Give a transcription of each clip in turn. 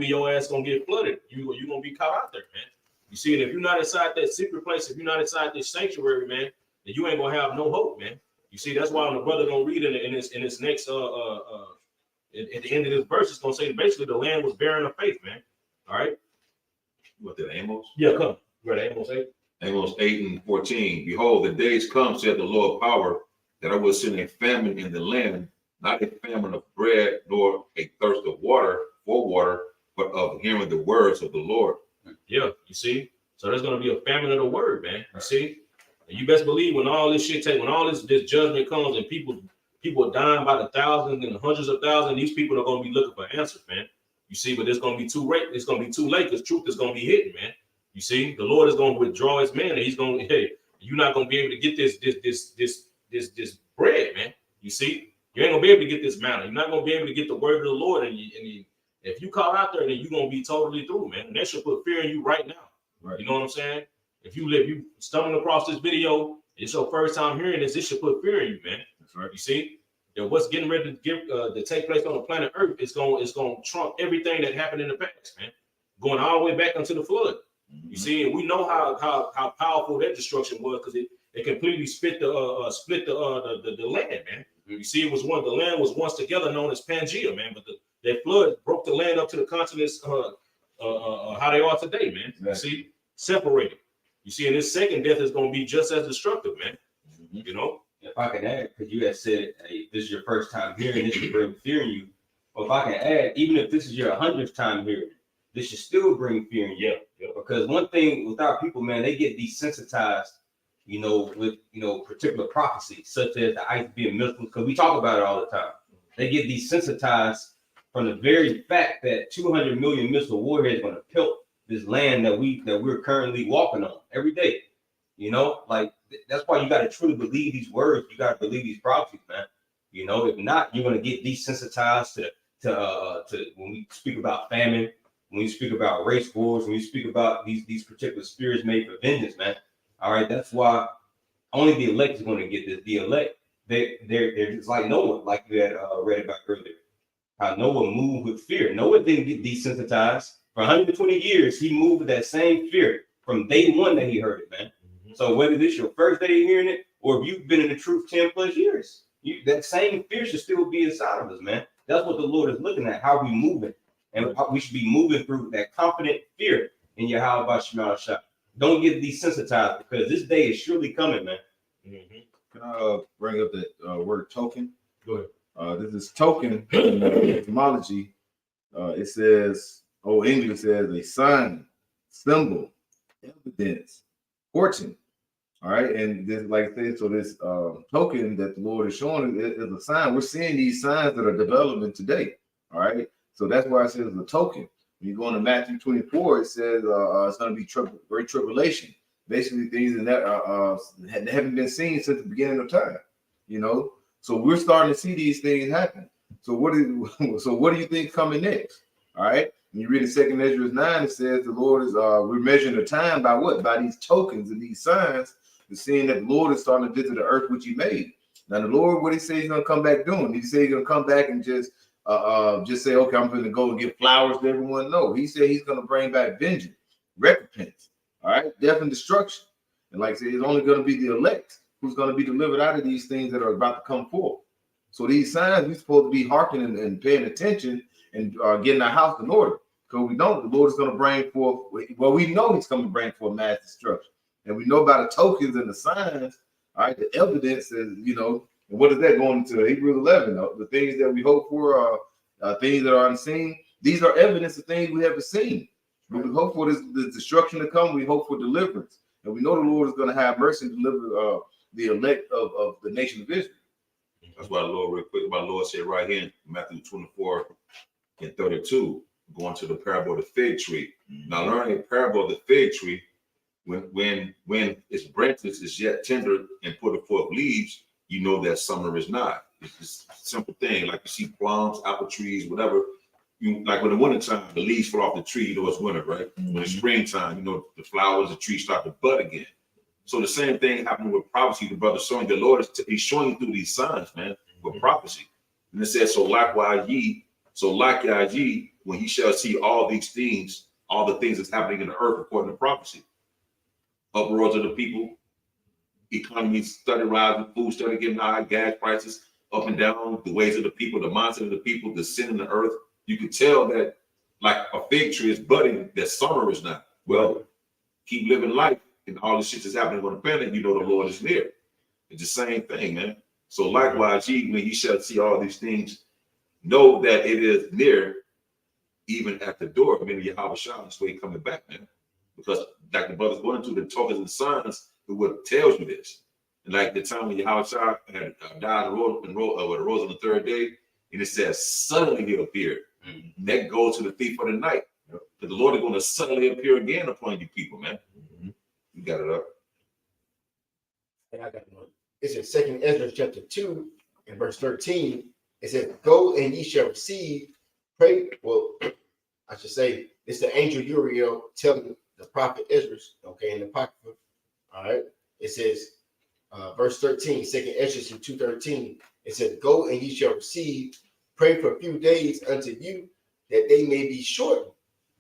your ass gonna get flooded. You gonna be caught out there, man. You see, and if you're not inside that secret place, if you're not inside this sanctuary, man, then you ain't gonna have no hope, man. You see, that's why when the brother gonna read in this next at the end of this verse, it's gonna say basically the land was barren of faith, man. All right. What the Amos? Yeah, come. Read Amos 8. Amos 8:14. Behold, the days come, said the Lord of power, that I will send a famine in the land, not a famine of bread, nor a thirst of water for water, but of hearing the words of the Lord. Yeah, you see? So there's gonna be a famine of the word, man. You see? And you best believe when all this shit when all this judgment comes and people are dying by the thousands and the hundreds of thousands, these people are gonna be looking for answers, man. You see, but it's gonna be too late. It's gonna be too late because truth is gonna be hidden, man. You see, the Lord is gonna withdraw his man, and he's gonna, hey, you're not gonna be able to get this bread, man. You see, you ain't gonna be able to get this manna. You're not gonna be able to get the word of the Lord, and if you caught out there, then you're gonna be totally through, man. And that should put fear in you right now. Right. You know what I'm saying? If you stumbling across this video, it's your first time hearing this, it should put fear in you, man. That's right. You see? That what's getting ready to take place on the planet Earth is going to trump everything that happened in the past, man. Going all the way back into the flood. Mm-hmm. You see, and we know how powerful that destruction was because it completely split the land, man. Mm-hmm. You see, the land was once together known as Pangea, man, but that flood broke the land up to the continents how they are today, man. Right. You see, separated. You see, and this second death is going to be just as destructive, man. Mm-hmm. You know. If I can add, because you had said, hey, this is your first time hearing this, should bring fear in you. Well, if I can add, even if this is your 100th time hearing, this should still bring fear in you. Yeah. Because one thing with our people, man, they get desensitized, with, particular prophecies, such as the ice being melted, because we talk about it all the time. They get desensitized from the very fact that 200 million missile warheads are going to pelt this land that we're currently walking on every day. That's why you got to truly believe these words. You got to believe these prophecies, man. If not, you're going to get desensitized to when we speak about famine, when we speak about race wars, when we speak about these particular spirits made for vengeance, man. All right, that's why only the elect is going to get this. The elect, they're just like Noah, like you had read about earlier. How Noah moved with fear. Noah didn't get desensitized. For 120 years, he moved with that same fear from day one that he heard it, man. So whether this is your first day of hearing it, or if you've been in the truth 10 plus years, that same fear should still be inside of us, man. That's what the Lord is looking at, how we moving. And we should be moving through that confident fear in Yahweh Shema Shah. Don't get desensitized because this day is surely coming, man. Mm-hmm. Can I bring up that word token? Go ahead. This is token in etymology. It says, English says a sign, symbol, evidence, fortune. All right, and this, like I said, so this token that the Lord is showing is a sign. We're seeing these signs that are developing today. All right, so that's why it says the token. When you go into Matthew 24, it says it's going to be great tribulation. Basically, things that haven't been seen since the beginning of time. So we're starting to see these things happen. So what do you think coming next? All right. When you read in 2 Ezra 9, it says the Lord is we're measuring the time by what? By these tokens and these signs. We're seeing that the Lord is starting to visit the earth which he made. Now the Lord, what he say he's gonna come back doing? Did he say he's gonna come back and just say, okay, I'm gonna go and give flowers to everyone? No, he said he's gonna bring back vengeance, recompense, all right, death and destruction. And like I said, it's only gonna be the elect who's gonna be delivered out of these things that are about to come forth. So these signs, we're supposed to be hearkening and paying attention and getting our house in order. Because we don't, the Lord is going to bring forth, well, we know he's going to bring forth mass destruction. And we know about the tokens and the signs, all right, the evidence is, and what is that going to Hebrews 11? The things that we hope for are things that are unseen. These are evidence of things we haven't seen. But we hope for this destruction to come. We hope for deliverance. And we know the Lord is going to have mercy and deliver the elect of the nation of Israel. That's why the Lord, real quick, my Lord said right here in Matthew 24 and 32, going to the parable of the fig tree. Mm-hmm. Now, learning the parable of the fig tree, when its branches is yet tender and put forth leaves, you know that summer is not. It's just a simple thing. Like you see plums, apple trees, whatever. Like when the wintertime, the leaves fall off the tree, it's winter, right? Mm-hmm. When it's springtime, the flowers, the trees start to bud again. So the same thing happened with prophecy. The brother showing the Lord he's showing you through these signs, man, with prophecy. And it says, so likewise ye So like Yaji, when he shall see all these things, all the things that's happening in the earth according to prophecy, uproars of the people, economy started rising, food started getting high, gas prices up and down, the ways of the people, the mindset of the people, the sin in the earth. You can tell that like a fig tree is budding, that summer is not. Well, keep living life and all the shit that's happening on the planet, you know the Lord is near. It's the same thing, man. So likewise, when he shall see all these things, know that it is near, even at the door. Maybe Yahweh Shah is way coming back, man. Because like the brother's going to the tokens and signs, it what tells you this. And like the time when Yahweh Shah had died and rose on the third day, and it says suddenly he appeared. Mm-hmm. That goes to the thief of the night. Because the Lord is going to suddenly appear again upon you people, man. Mm-hmm. You got it up. And I got one. It's in 2nd Ezra chapter 2 and verse 13. It says, go and ye shall receive, pray. Well, I should say, it's the angel Uriel telling the prophet Ezra, okay, in the Apocrypha. All right. It says, verse 13, 2nd Ezra 2:13. It says, go and ye shall receive, pray for a few days unto you, that they may be shortened.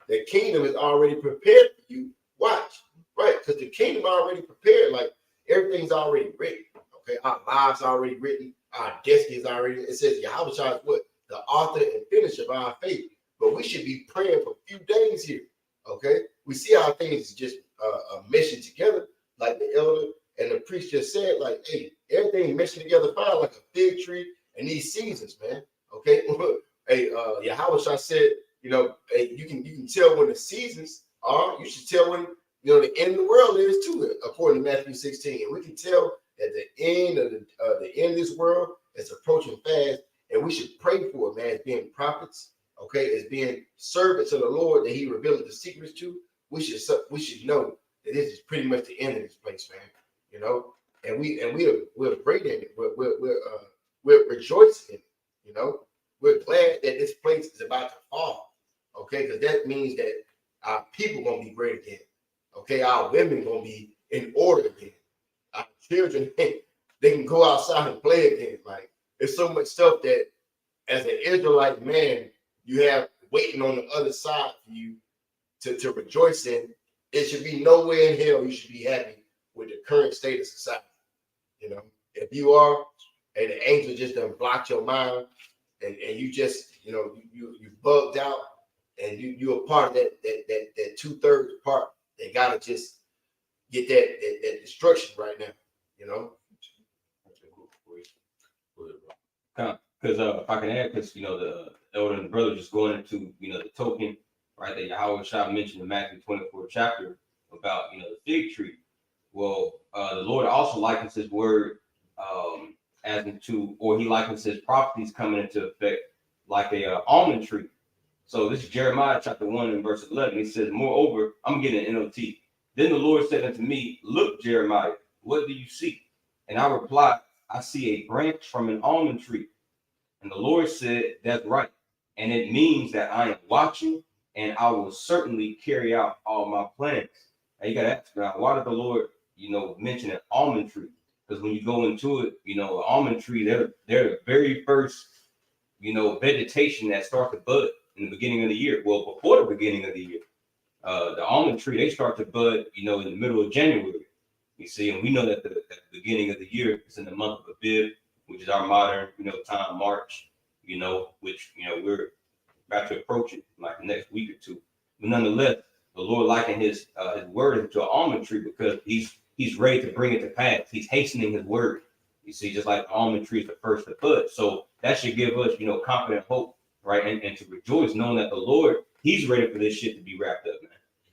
The kingdom is already prepared for you. Watch, right? Because the kingdom already prepared, like everything's already written. Okay, our lives already written, our destiny is already. It says Yahweh Shah is what? The author and finisher of our faith. But we should be praying for a few days here. Okay, we see how things just meshing together, like the elder and the priest just said, like, hey, everything meshing together fine, like a fig tree and these seasons, man. Okay, hey, Yahweh Shah said, you know, hey, you can tell when the seasons are. You should tell when, you know, the end of the world is too, according to Matthew 16. And we can tell that the end of the end of this world is approaching fast, and we should pray for it, man. As being prophets, okay, as being servants of the Lord that He revealed the secrets to. We should know that this is pretty much the end of this place, man. You know, and we're great in it. We're rejoicing in it. You know, we're glad that this place is about to fall. Okay, because that means that our people gonna be great again. Okay, our women gonna be in order again. Our children, they can go outside and play again. Like, there's so much stuff that as an Israelite man, you have waiting on the other side for you to rejoice in. It should be nowhere in hell you should be happy with the current state of society. You know, if you are, and the angel just done blocked your mind, and you just, you know, you bugged out, and you're a part of that 2/3 part. They gotta just get that destruction right now. You know. Because if I can add, because you know the elder and the brother just going into, you know, the token, right, that Yahweh Shah mentioned in Matthew 24 chapter about, you know, the fig tree. Well, the Lord also likens His word as into, or He likens His prophecies coming into effect like a almond tree. So this is Jeremiah chapter 1 and verse 11. He says, moreover, I'm getting an NOT. Then the Lord said unto me, look, Jeremiah, what do you see? And I replied, I see a branch from an almond tree. And the Lord said, that's right. And it means that I am watching, and I will certainly carry out all my plans. Now you got to ask, now, why did the Lord, you know, mention an almond tree? Because when you go into it, you know, an almond tree, they're the very first, you know, vegetation that starts to bud in the beginning of the year. Well, before the beginning of the year, the almond tree, they start to bud, you know, in the middle of January. You see, and we know that the beginning of the year is in the month of Abib, which is our modern, you know, time, March, you know, which, you know, we're about to approach it like the next week or two. But nonetheless, the Lord likened His word into an almond tree because He's ready to bring it to pass. He's hastening His word. You see, just like the almond tree is the first to bud. So that should give us, you know, confident hope, right? And to rejoice knowing that the Lord, He's ready for this shit to be wrapped up, man.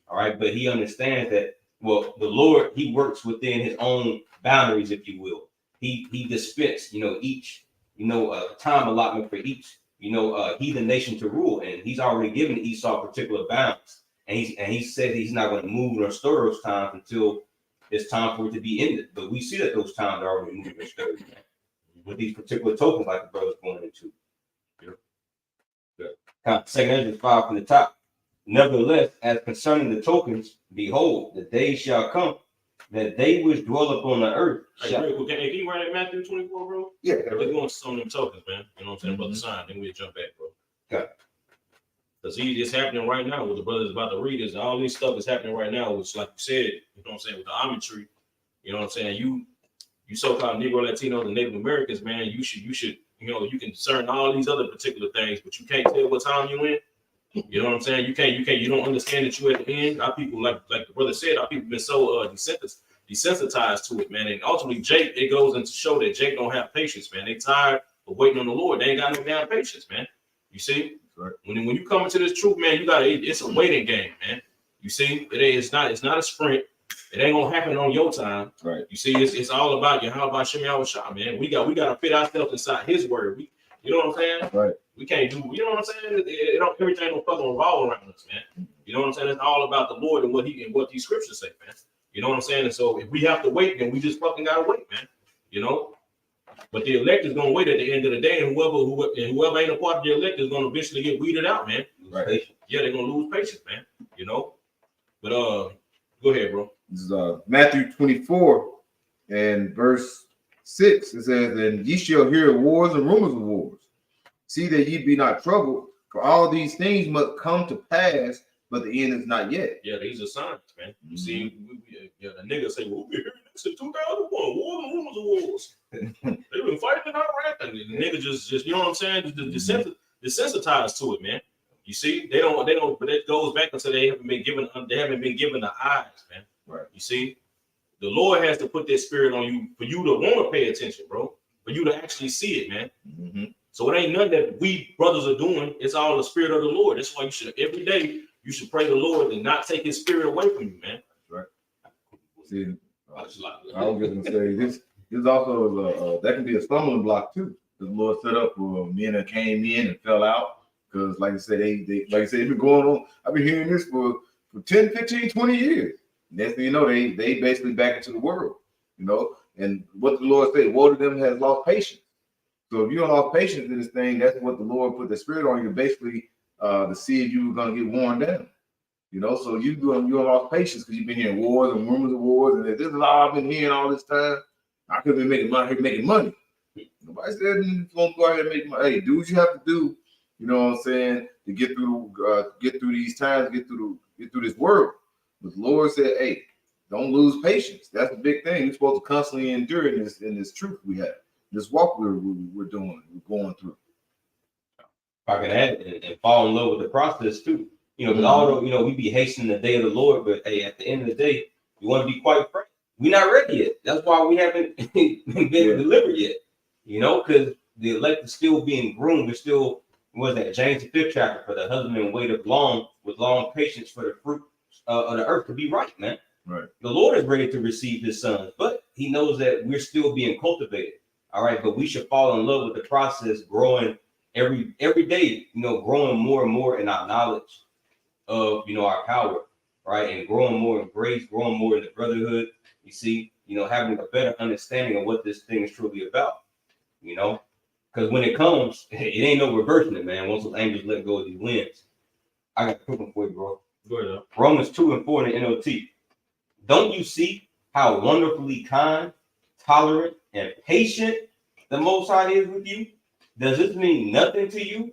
All right. But He understands that, well, the Lord, He works within His own boundaries, if you will. He dispense, you know, each, you know, time allotment for each, you know, heathen nation to rule. And He's already given Esau particular bounds. And he said He's not going to move or stir those times until it's time for it to be ended. But we see that those times are already moving and stirred with these particular tokens like the brother's going into. Yeah. 2nd Ezra 5 from the top. Nevertheless, as concerning the tokens, behold, the day shall come that they which dwell upon the earth shall. Hey, can you write that Matthew 24, bro? Yeah. Let's go on some of them tokens, man. You know what I'm saying? About the sign, then we'll jump back, bro. Okay. Because it's happening right now. What the brother is about to read is all this stuff is happening right now, which, like you said, you know what I'm saying, with the almond tree, you know what I'm saying? You so-called Negro, Latino, and Native Americans, man, you should, you know, you can discern all these other particular things, but you can't tell what time you in. You know what I'm saying? You don't understand that you at the end. Our people, like the brother said, our people been so desensitized to it, man. And ultimately, Jake, it goes into show that Jake don't have patience, man. They tired of waiting on the Lord. They ain't got no damn patience, man. You see? Right. When you come into this truth, man, it's a waiting game, man. You see, it's not a sprint. It ain't gonna happen on your time. Right. You see, it's all about you. How about Shemi Awashah, man? We gotta fit ourselves inside his word. You know what I'm saying? Right. We can't do, you know what I'm saying? It don't, everything don't fucking revolve around us, man. You know what I'm saying? It's all about the Lord and what these scriptures say, man. You know what I'm saying? And so if we have to wait, then we just fucking gotta wait, man. You know? But the elect is gonna wait at the end of the day, and whoever ain't a part of the elect is gonna eventually get weeded out, man. Right. Yeah, they're gonna lose patience, man. You know? But go ahead, bro. This is Matthew 24 and verse 6. It says, "And ye shall hear wars and rumors of wars. See that ye be not troubled, for all these things must come to pass, but the end is not yet." Yeah, these are signs, man. You see, the niggas say, well, we heard this in 2001, wars and rumors of wars. They've been fighting in Iraq, and the nigga just you know what I'm saying? Desensitized to it, man. You see, they don't, but it goes back until they haven't been given the eyes, man. Right. You see, the Lord has to put that spirit on you for you to want to pay attention, bro. For you to actually see it, man. Mm-hmm. So it ain't nothing that we brothers are doing. It's all the spirit of the Lord. That's why you should every day you should pray the Lord and not take His spirit away from you, man. Right. See, I was I going to say this also that can be a stumbling block too. The Lord set up for men that came in and fell out because, like I said, they like I said, it's been going on. I've been hearing this for 10, 15, 20 years. Next thing you know, they basically back into the world, you know. And what the Lord said, woe to them has lost patience. So if you don't lost patience in this thing, that's what the Lord put the spirit on you, basically, to see if you were gonna get worn down. You know, so you lost patience because you've been hearing wars and rumors of wars, and this is all I've been hearing all this time. I could have been making money. Nobody said you're gonna go ahead and make money. Hey, do what you have to do, you know what I'm saying, to get through these times, get through this world. But the Lord said, hey, don't lose patience. That's the big thing. You're supposed to constantly endure in this truth we have, this walk we're doing, we're going through. If I can add and fall in love with the process too. You know, because although, you know, we be hastening the day of the Lord, but hey, at the end of the day, we want to be quite frank. We're not ready yet. That's why we haven't been delivered yet. You know, because the elect is still being groomed. We're still, what was that, James the 5th chapter, for the husbandman waited with long patience for the fruit of the earth to be right, man. Right. The Lord is ready to receive his sons, but he knows that we're still being cultivated. All right, but we should fall in love with the process, growing every day, you know, growing more and more in our knowledge of, you know, our power, right? And growing more in grace, growing more in the brotherhood, you see, you know, having a better understanding of what this thing is truly about, you know, because when it comes, it ain't no reversing it, man. Once those angels let go of these winds. I got a quick one for you, bro. Go ahead. Romans 2 and 4 in the NLT. Don't you see how wonderfully kind, tolerant, and patient the Most High is with you? Does this mean nothing to you?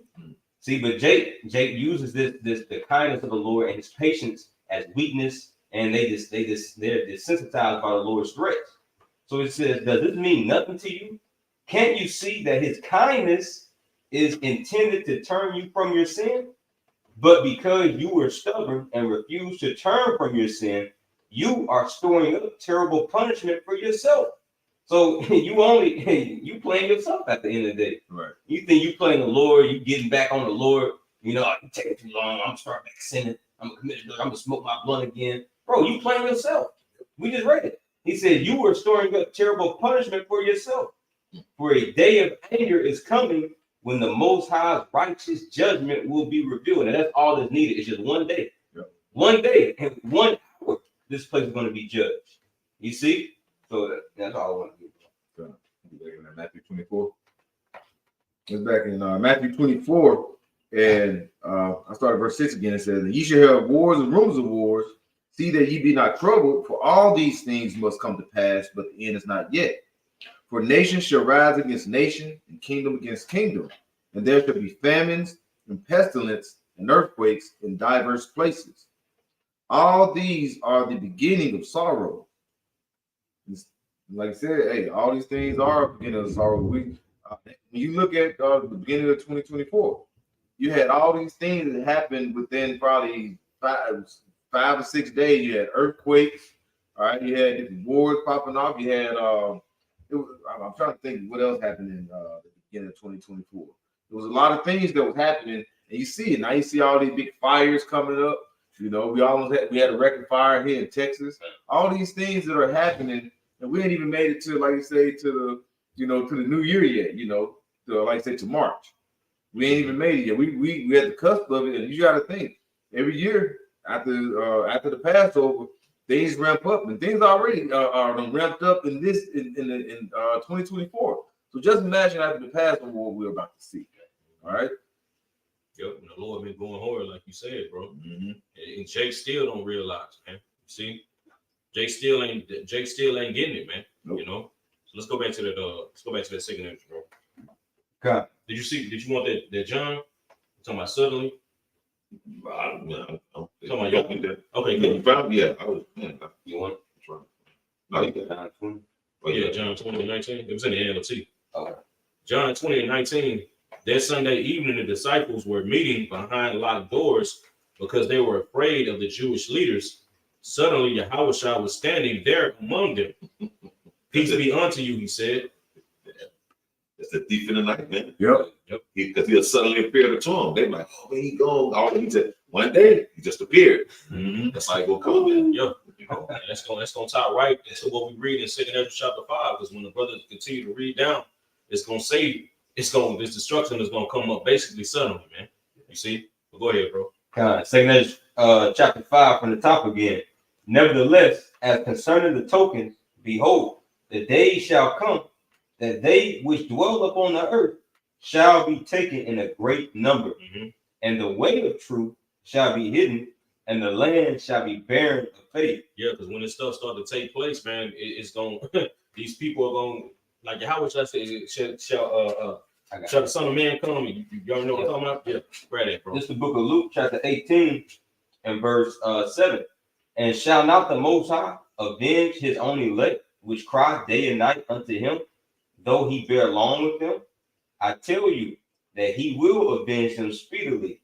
See, but Jake uses the kindness of the Lord and his patience as weakness, and they're desensitized by the Lord's threats. So it says, does this mean nothing to you? Can't you see that his kindness is intended to turn you from your sin? But because you were stubborn and refused to turn from your sin, you are storing up terrible punishment for yourself. So you playing yourself at the end of the day. Right. You think you playing the Lord, you getting back on the Lord, you know, you taking too long, I'm gonna start back sinning, I'm gonna commit, I'm gonna smoke my blunt again. Bro, you playing yourself. We just read it. He said you were storing up terrible punishment for yourself. For a day of anger is coming when the Most High's righteous judgment will be revealed. And that's all that's needed. It's just one day. Yep. One day and 1 hour, this place is going to be judged. You see? So that's all I want to do. Matthew 24. It's back in Matthew 24, and I started verse 6 again. It says, "And ye shall have wars and rumors of wars. See that ye be not troubled, for all these things must come to pass, but the end is not yet. For nation shall rise against nation, and kingdom against kingdom, and there shall be famines and pestilence and earthquakes in diverse places. All these are the beginning of sorrow. Like I said, hey, all these things are a beginning of sorrow. When you look at the beginning of 2024, you had all these things that happened within probably 5 or 6 days. You had earthquakes, all right. You had different wars popping off. You had I'm trying to think what else happened in the beginning of 2024. There was a lot of things that was happening, and you see it now. You see all these big fires coming up. You know, we had a record fire here in Texas. All these things that are happening, and we ain't even made it to, like you say, to the new year yet. You know, to, like I say, to March. We ain't even made it yet. We at the cusp of it, and you got to think every year after the Passover, things ramp up, and things already are ramped up in 2024. So just imagine after the Passover what we're about to see. All right. Yep, and the Lord been going hard, like you said, bro. Mm-hmm. And Jake still don't realize, man. You see, Jake still ain't getting it, man. Nope. You know. So let's go back to that. Let's go back to that second entry, bro. Okay. Did you want that John? You're talking about suddenly? Talking about your- Okay, good. Yeah, I was. You want? No, you got. John 20? Oh, yeah, John 20 and 19. It was in the NLT. Okay. John 20 and 19. That Sunday evening, the disciples were meeting behind locked doors because they were afraid of the Jewish leaders. Suddenly, Yahushua was standing there among them. Peace be unto you, he said. That's the thief in the night, man. Yep. Because he'll suddenly appear to them. They're like, oh, where he go? Oh, he said, one day he just appeared. Mm-hmm. That's how he gonna come, man. Yep. And that's gonna tie right into what we read in 2 Ezra chapter 5. Because when the brothers continue to read down, it's gonna say this destruction is gonna come up basically suddenly, man. You see? But go ahead, bro. Second Ezra, chapter 5 from the top again. Nevertheless, as concerning the token, behold, the days shall come that they which dwell upon the earth shall be taken in a great number, and the way of truth shall be hidden, and the land shall be barren of faith. Yeah, because when this stuff start to take place, man, it's going these people are going, like how should I say, shall the Son of Man come? You already know what I'm talking about? Yeah, grab that, bro. This is the book of Luke, chapter 18, and verse 7. And shall not the Most High avenge his own elect, which cry day and night unto him, though he bear long with them? I tell you that he will avenge them speedily.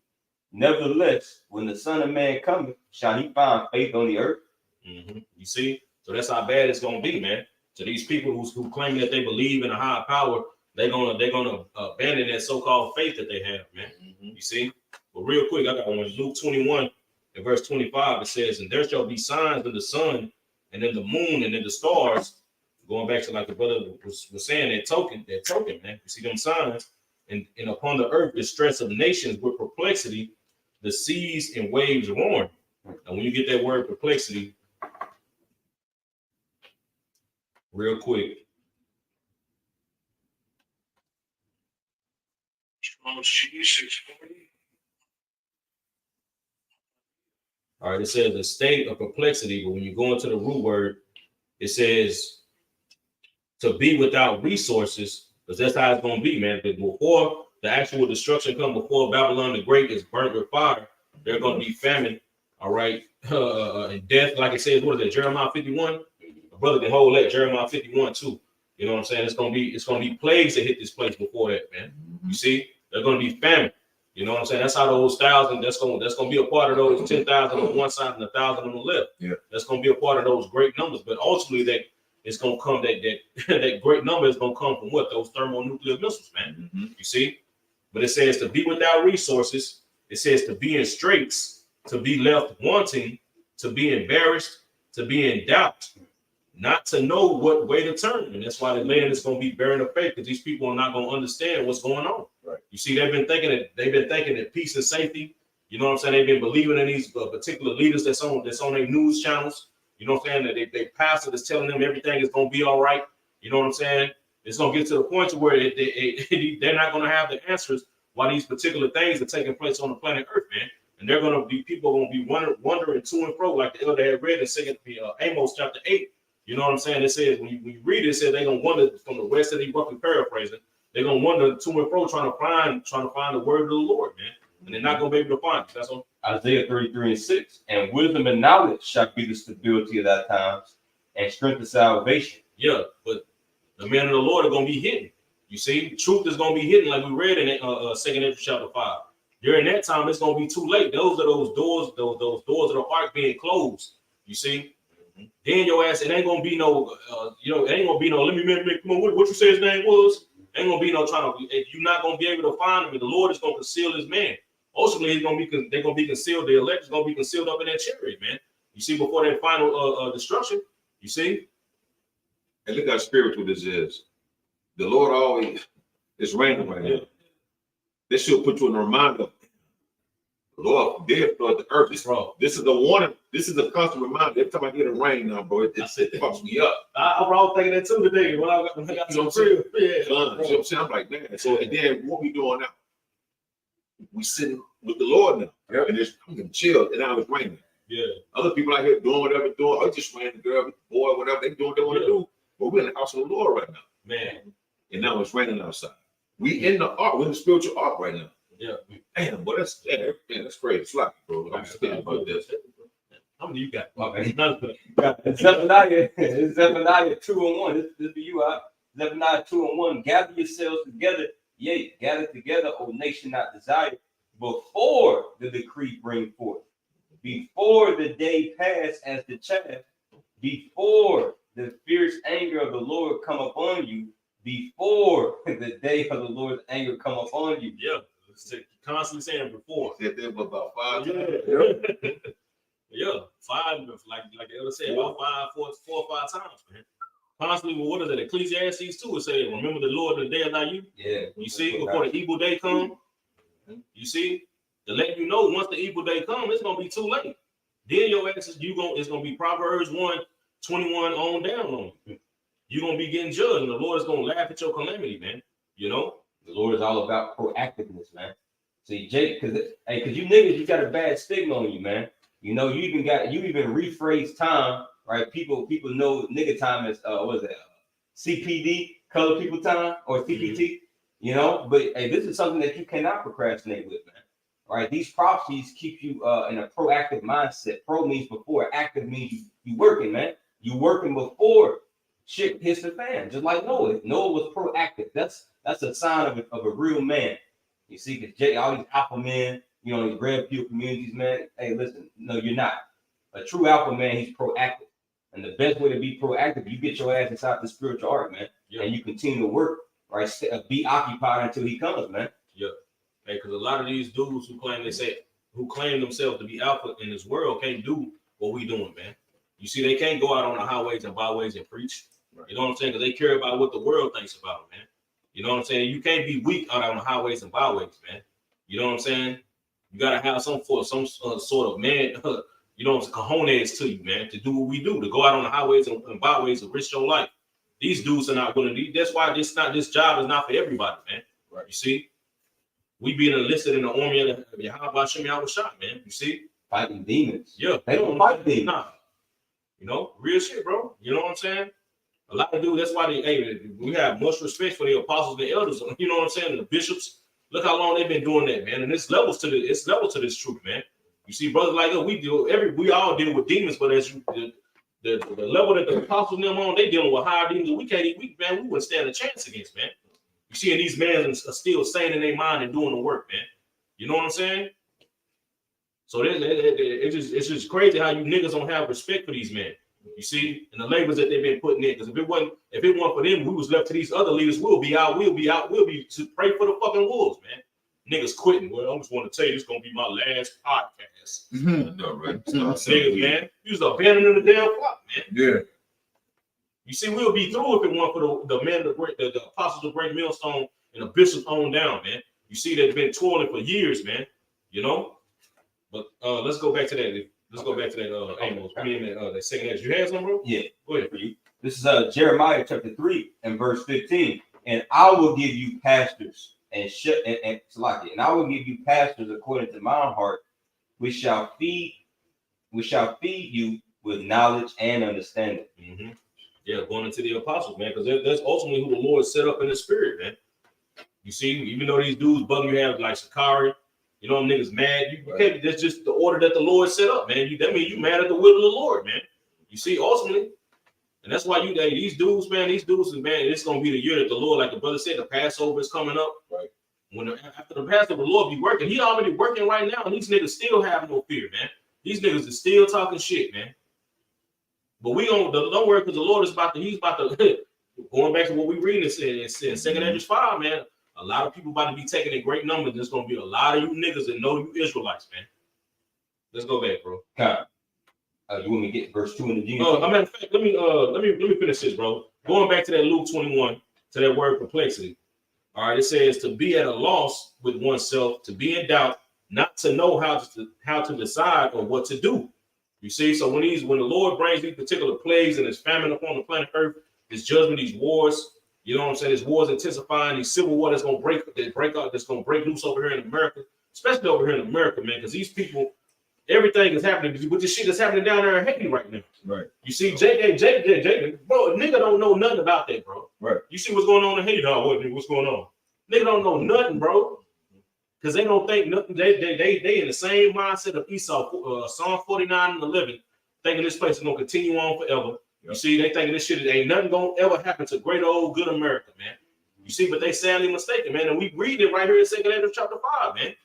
Nevertheless, when the Son of Man cometh, shall he find faith on the earth? You see? So that's how bad it's going to be, man. So these people who claim that they believe in a higher power, they're gonna abandon that so-called faith that they have, man. You see? But real quick, I got one. Luke 21 and verse 25, it says, and there shall be signs in the sun and in the moon and in the stars. Going back to like the brother was saying, that token, man. You see them signs, and upon the earth, distress of nations with perplexity, the seas and waves roaring. And when you get that word perplexity, real quick. All right, it says a state of perplexity, but when you go into the root word, it says to be without resources, because that's how it's going to be, man. Before the actual destruction comes, before Babylon the Great is burnt with fire, they're going to be famine, all right, and death. Like it says, what is it, Jeremiah 51? My brother can hold that, Jeremiah 51 too. You know what I'm saying? It's going to be plagues that hit this place before that, man. You see, they're going to be famine. You know what I'm saying? That's how those 1,000. That's going to be a part of those 10,000 on one side and 1,000 on the left. Yeah, that's going to be a part of those great numbers. But ultimately, that it's going to come that great number is going to come from what? Those thermonuclear missiles, man. You see? But it says to be without resources. It says to be in straits, to be left wanting, to be embarrassed, to be in doubt, not to know what way to turn. And that's why the land is going to be barren of faith, because these people are not going to understand what's going on. Right. You see, they've been thinking that peace and safety. You know what I'm saying? They've been believing in these particular leaders that's on their news channels. You know what I'm saying? That they pastor is telling them everything is going to be all right. You know what I'm saying? It's going to get to the point to where they're not going to have the answers why these particular things are taking place on the planet Earth, man. And they're going to be, people are going to be wondering to and fro, like the elder had read in Amos chapter 8. You know what I'm saying? It says, when you read it, it says they're going to wonder from the west of the roughly paraphrasing. They're going to wonder to and fro trying to find the word of the Lord, man. and they're not gonna be able to find you. That's all. Isaiah 33:6. And wisdom and knowledge shall be the stability of thy times, and strength of salvation. Yeah, but the men of the Lord are gonna be hidden. You see, the truth is gonna be hidden, like we read in 2 Ezra chapter 5. During that time, it's gonna be too late. Those are those doors of the ark being closed. You see, then your ass, it ain't gonna be no, it ain't gonna be no. Let me come on. What you say his name was? Ain't gonna be no trying to. If you're not gonna be able to find him, the Lord is gonna conceal his man. Ultimately, they're gonna be concealed. The elect is gonna be concealed up in that chariot, man. You see, before that final destruction. You see, And look how spiritual this is. The Lord always, it's raining right now. This should put you in a reminder. The Lord did flood the earth. This is the warning. This is a constant reminder. Every time I get a rain now, bro, it fucks me up. I was thinking that too today when I got some real. You know what I'm saying? I'm like, man. So and then what we doing now? We sitting with the Lord now. And I'm getting chilled, and now it's raining. Yeah. Other people out here doing whatever they're doing. I just ran the girl, the boy, whatever they doing, they want to do. But we're in the house of the Lord right now. Man. And now it's raining outside. We in the ark. We're in the spiritual ark right now. Yeah. Damn, but that's crazy. Slap, bro. I'm scared about this. How many you got? Zephaniah 2:1. This be you out. Zephaniah 2:1. Gather yourselves together, yea, gather together, O nation not desired, before the decree bring forth, before the day pass as the chaff, before the fierce anger of the Lord come upon you, before the day of the Lord's anger come upon you. Yeah. Constantly saying before. Said that about 5 Yeah. times. Yeah. 5, like the other said, about 4 or 5 times, man. Constantly, well, what is it? Ecclesiastes 2 is saying, remember the Lord in the day of thy youth. Yeah. You see, before the evil day come, you see, to let you know once the evil day come, it's gonna be too late. Then your ass is it's gonna be Proverbs 1:21 on down on you. You're gonna be getting judged, and the Lord is gonna laugh at your calamity, man. You know? The Lord is all about proactiveness, man. See, Jake, because you niggas, you got a bad stigma on you, man. You know, you even rephrase time, right? People know nigga time is what is it? CPD, colored people time, or CPT. You know, but hey, this is something that you cannot procrastinate with, man. All right, these prophecies keep you in a proactive mindset. Pro means before, active means you working, man. You working before shit hits the fan, just like Noah. Noah was proactive. That's a sign of a real man. You see, because Jay, all these alpha men, you know, these red pill communities, man. Hey, listen, no, you're not. A true alpha man, he's proactive. And the best way to be proactive, you get your ass inside the spiritual ark, man. Yeah. And you continue to work, right? Be occupied until he comes, man. Yeah. Hey, because a lot of these dudes who claim themselves to be alpha in this world can't do what we doing, man. You see, they can't go out on the highways and byways and preach. Right. You know what I'm saying? Because they care about what the world thinks about them, man. You know what I'm saying? You can't be weak out on the highways and byways, man. You know what I'm saying? You gotta have some sort of man, you know, cojones to you, man, to do what we do, to go out on the highways and byways and risk your life. These dudes are not going to do. That's why this job is not for everybody, man. Right? You see, we being enlisted in the army of YASHARAHLA, man. You see, fighting demons. Yeah, they don't fight demons. Nah. You know, real shit, bro. You know what I'm saying? A lot of dudes. That's why we have much respect for the apostles and the elders. You know what I'm saying? And the bishops. Look how long they've been doing that, man. And it's levels to this truth, man. You see, brothers like us, we all deal with demons, but as the level that the apostles and them on, they dealing with higher demons. We wouldn't stand a chance against, man. You see, and these men are still sane in their mind and doing the work, man. You know what I'm saying? So it's just crazy how you niggas don't have respect for these men. You see, and the labors that they've been putting in. Because if it wasn't for them, we was left to these other leaders. We'll be to pray for the fucking wolves, man. Niggas quitting. Well, I just want to tell you, it's gonna be my last podcast. No, right? Niggas, man, you was abandoning the damn flock, man. Yeah. You see, we'll be through if it weren't for the men, the apostles of Great Millstone and the bishops on down, man. You see, they've been toiling for years, man. You know. But let's go back to that. Let's go back to that. Amos. I mean, that second Ezra. You had some, bro? Yeah. Go ahead for you. This is Jeremiah chapter 3 and verse 15. And I will give you pastors and I will give you pastors according to my heart, which shall feed you with knowledge and understanding. Mm-hmm. Yeah, going into the apostles, man, because that's ultimately who the Lord set up in the spirit, man. You see, even though these dudes bugging you have like Sakari, You know, them niggas mad. You can't. That's just the order that the Lord set up, man. That means you mad at the will of the Lord, man. You see, ultimately, and that's why these dudes, man, it's gonna be the year that the Lord, like the brother said, the Passover is coming up. Right. After the Passover, the Lord be working. He already working right now, and these niggas still have no fear, man. These niggas is still talking shit, man. But we don't worry, because the Lord is he's about to going back to what we read in 2nd Ezra 5, man. A lot of people about to be taken in great numbers. There's gonna be a lot of you niggas that know you Israelites, man. Let's go back, bro. You want me to get verse 2 in the Gene? I mean, in fact, let me finish this, bro. Going back to that Luke 21, to that word perplexity. All right, it says to be at a loss with oneself, to be in doubt, not to know how to decide or what to do. You see, so when the Lord brings these particular plagues and this famine upon the planet Earth, this judgment, these wars, you know what I'm saying? This wars intensifying, these civil war that's gonna break out, that's gonna break loose over here in America, especially over here in America, man, because these people, everything is happening with this shit that's happening down there in Haiti right now. Right. You see, JJ, bro, nigga don't know nothing about that, bro. Right. You see what's going on in Haiti, dog? What's going on? Nigga don't know nothing, bro. Because they don't think nothing. They in the same mindset of Esau, Psalm 49 and 11, thinking this place is gonna continue on forever. You see, they thinking this shit ain't nothing gonna ever happen to great old good America, man. You see, but they sadly mistaken, man. And we read it right here in 2nd Ezra chapter 5, man.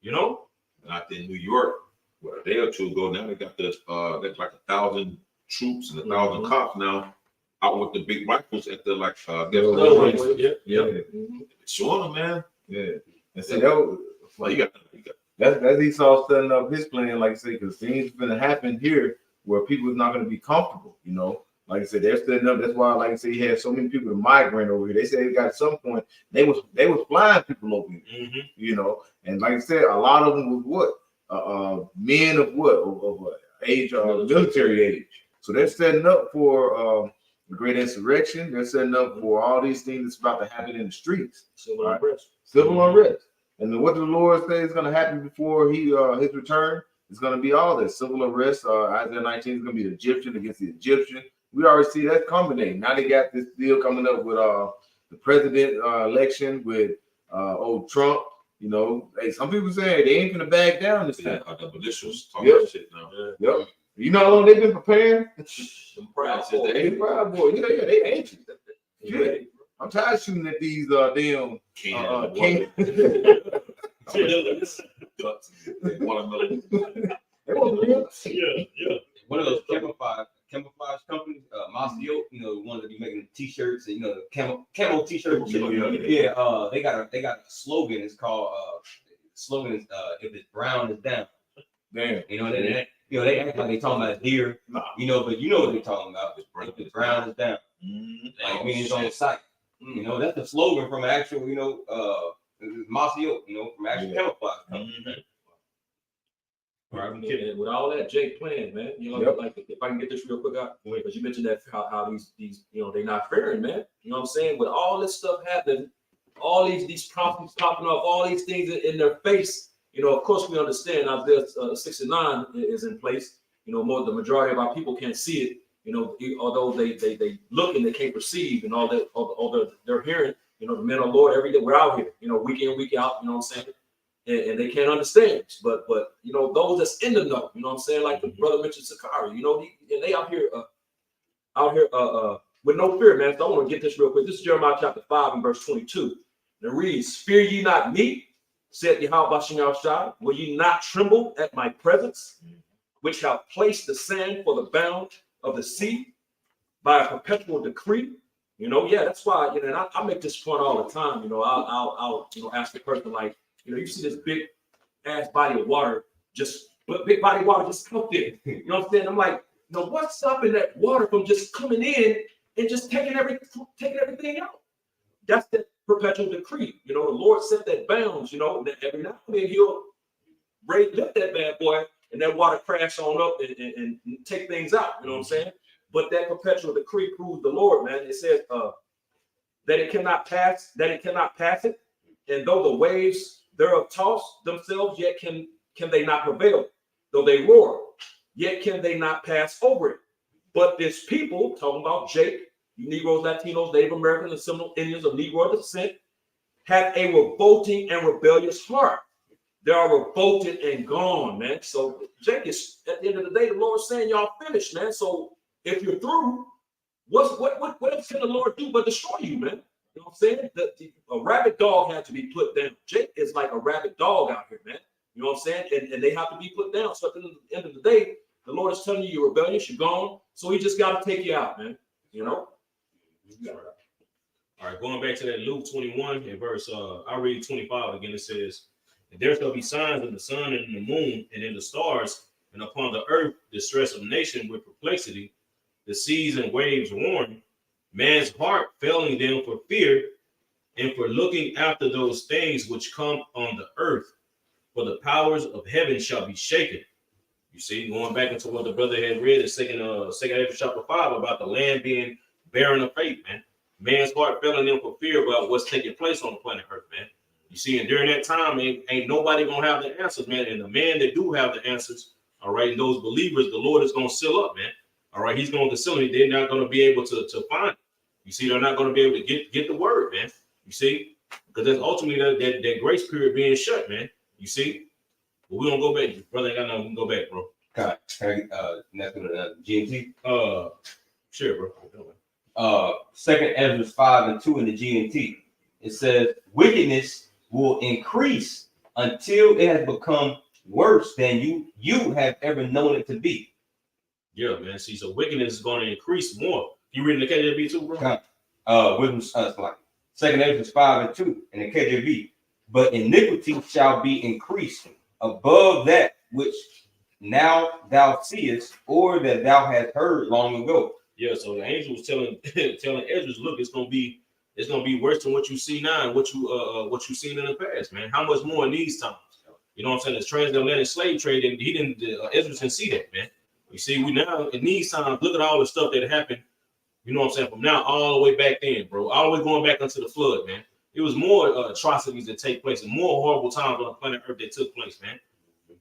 You know? And out there in New York, a day or two ago, now they got this that's like 1,000 troops and 1,000 cops now out with the big rifles at the showing them, man. Yeah. And see, that was, Well, you got that's Esau setting up his plan, like I say, because things gonna happen here where people is not gonna be comfortable, you know. Like I said, they're setting up. That's why, like I said, he had so many people to migrate over here. They said they got at some point they was flying people over here, you know. And like I said, a lot of them was men of age, military age. So they're setting up for the great insurrection. They're setting up for all these things that's about to happen in the streets. Civil unrest. Civil unrest. And then what the Lord says is going to happen before his return is going to be all this civil unrest. Isaiah 19 is going to be the Egyptian against the Egyptian. We already see that culminating. Now they got this deal coming up with the president election with old Trump. You know, hey, some people say they ain't gonna back down this time. the militias talking shit now. Yep. You know how long they've been preparing? Them Proud Boys. Yeah, they anxious. Yeah. I'm tired of shooting at these damn cans. Watermelon. Yeah. One of those camouflage companies, Masio, you know, one that be making t-shirts and, you know, the camo t-shirts. Yeah, they got a slogan. It's called if it's brown, it's down. Damn. You know, they act like they talking about deer, you know, but you know what they're talking about. If it's brown, it's down. Like means it's on the site. You know, that's the slogan from actual, you know, Masio, you know, from actual camouflage company. Right, I'm kidding. With all that Jake playing, man, you know, like if I can get this real quick out, because you mentioned that how these you know, they're not fearing, man. You know what I'm saying? With all this stuff happening, all these prophecies popping up, all these things in their face, you know, of course we understand Isaiah 69 is in place. You know, the majority of our people can't see it. You know, although they look and they can't perceive, and all that, although they're hearing, you know, the men of the Lord every day. We're out here, you know, week in, week out. You know what I'm saying? And they can't understand, but you know, those that's in the know, you know what I'm saying, like the brother mentioned Sakari, you know, and they out here with no fear, man. So I want to get this real quick. This is Jeremiah chapter 5 and verse 22. And it reads, "Fear ye not me, said Yahweh Bashem Shai, will ye not tremble at my presence, which have placed the sand for the bound of the sea by a perpetual decree." You know, yeah, that's why, you know, and I make this point all the time. You know, I'll you know, ask the person, like, you know, you see this big ass body of water, big body of water just out there. You know what I'm saying? I'm like, you know, what's stopping that water from just coming in and just taking everything out? That's the perpetual decree. You know, the Lord set that bounds, you know, that every now and then he'll lift that bad boy and that water crash on up and take things out. You know what I'm saying? But that perpetual decree proves the Lord, man. It says that it cannot pass it. And though the waves thereof toss themselves, yet can they not prevail. Though they roar, yet can they not pass over it. But this people, talking about Jake, you Negroes, Latinos, Native Americans, and Seminole Indians of Negro descent, have a revolting and rebellious heart. They are revolted and gone, man. So Jake is at the end of the day, the Lord's saying y'all finished, man. So if you're through, what else can the Lord do but destroy you, man? You know what I'm saying? A rabid dog had to be put down. Jake is like a rabid dog out here, man. You know what I'm saying? And they have to be put down. So at the end of the day, the Lord is telling you you're rebellious, you're gone. So he just got to take you out, man. You know? All right, going back to that Luke 21 and verse, I'll read 25 again. It says, "And there shall be signs in the sun and in the moon and in the stars, and upon the earth distress of nation with perplexity, the seas and waves warring, man's heart failing them for fear and for looking after those things which come on the earth, for the powers of heaven shall be shaken." You see, going back into what the brother had read in second Ezra chapter 5 about the land being barren of faith, man. Man's heart failing them for fear about what's taking place on the planet Earth, man. You see, and during that time, ain't nobody gonna have the answers, man. And the man that do have the answers, all right, and those believers, the Lord is gonna seal up, man. All right, he's gonna seal it. They're not gonna be able to find it. You see, they're not gonna be able to get the word, man. You see, because that's ultimately that grace period being shut, man. You see, but we're gonna go back. Brother ain't got nothing. We can go back, bro. Next one, GNT. Sure, bro. Second Ezra 5 and 2 in the GNT. It says, wickedness will increase until it has become worse than you have ever known it to be. Yeah, man. See, so wickedness is going to increase more. You reading the KJV too, bro? Like Second Ezra 5 and 2 in the KJV. But iniquity shall be increased above that which now thou seest, or that thou hast heard long ago. Yeah, so the angel was telling Ezra, look, it's gonna be worse than what you see now and what you seen in the past, man. How much more in these times? You know what I'm saying? This transatlantic slave trade, and Ezra didn't see that, man. You see, we now in these times, look at all the stuff that happened. You know what I'm saying? From now all the way back then, bro, all the way going back into the flood, man. It was more atrocities that take place and more horrible times on the planet Earth that took place, man.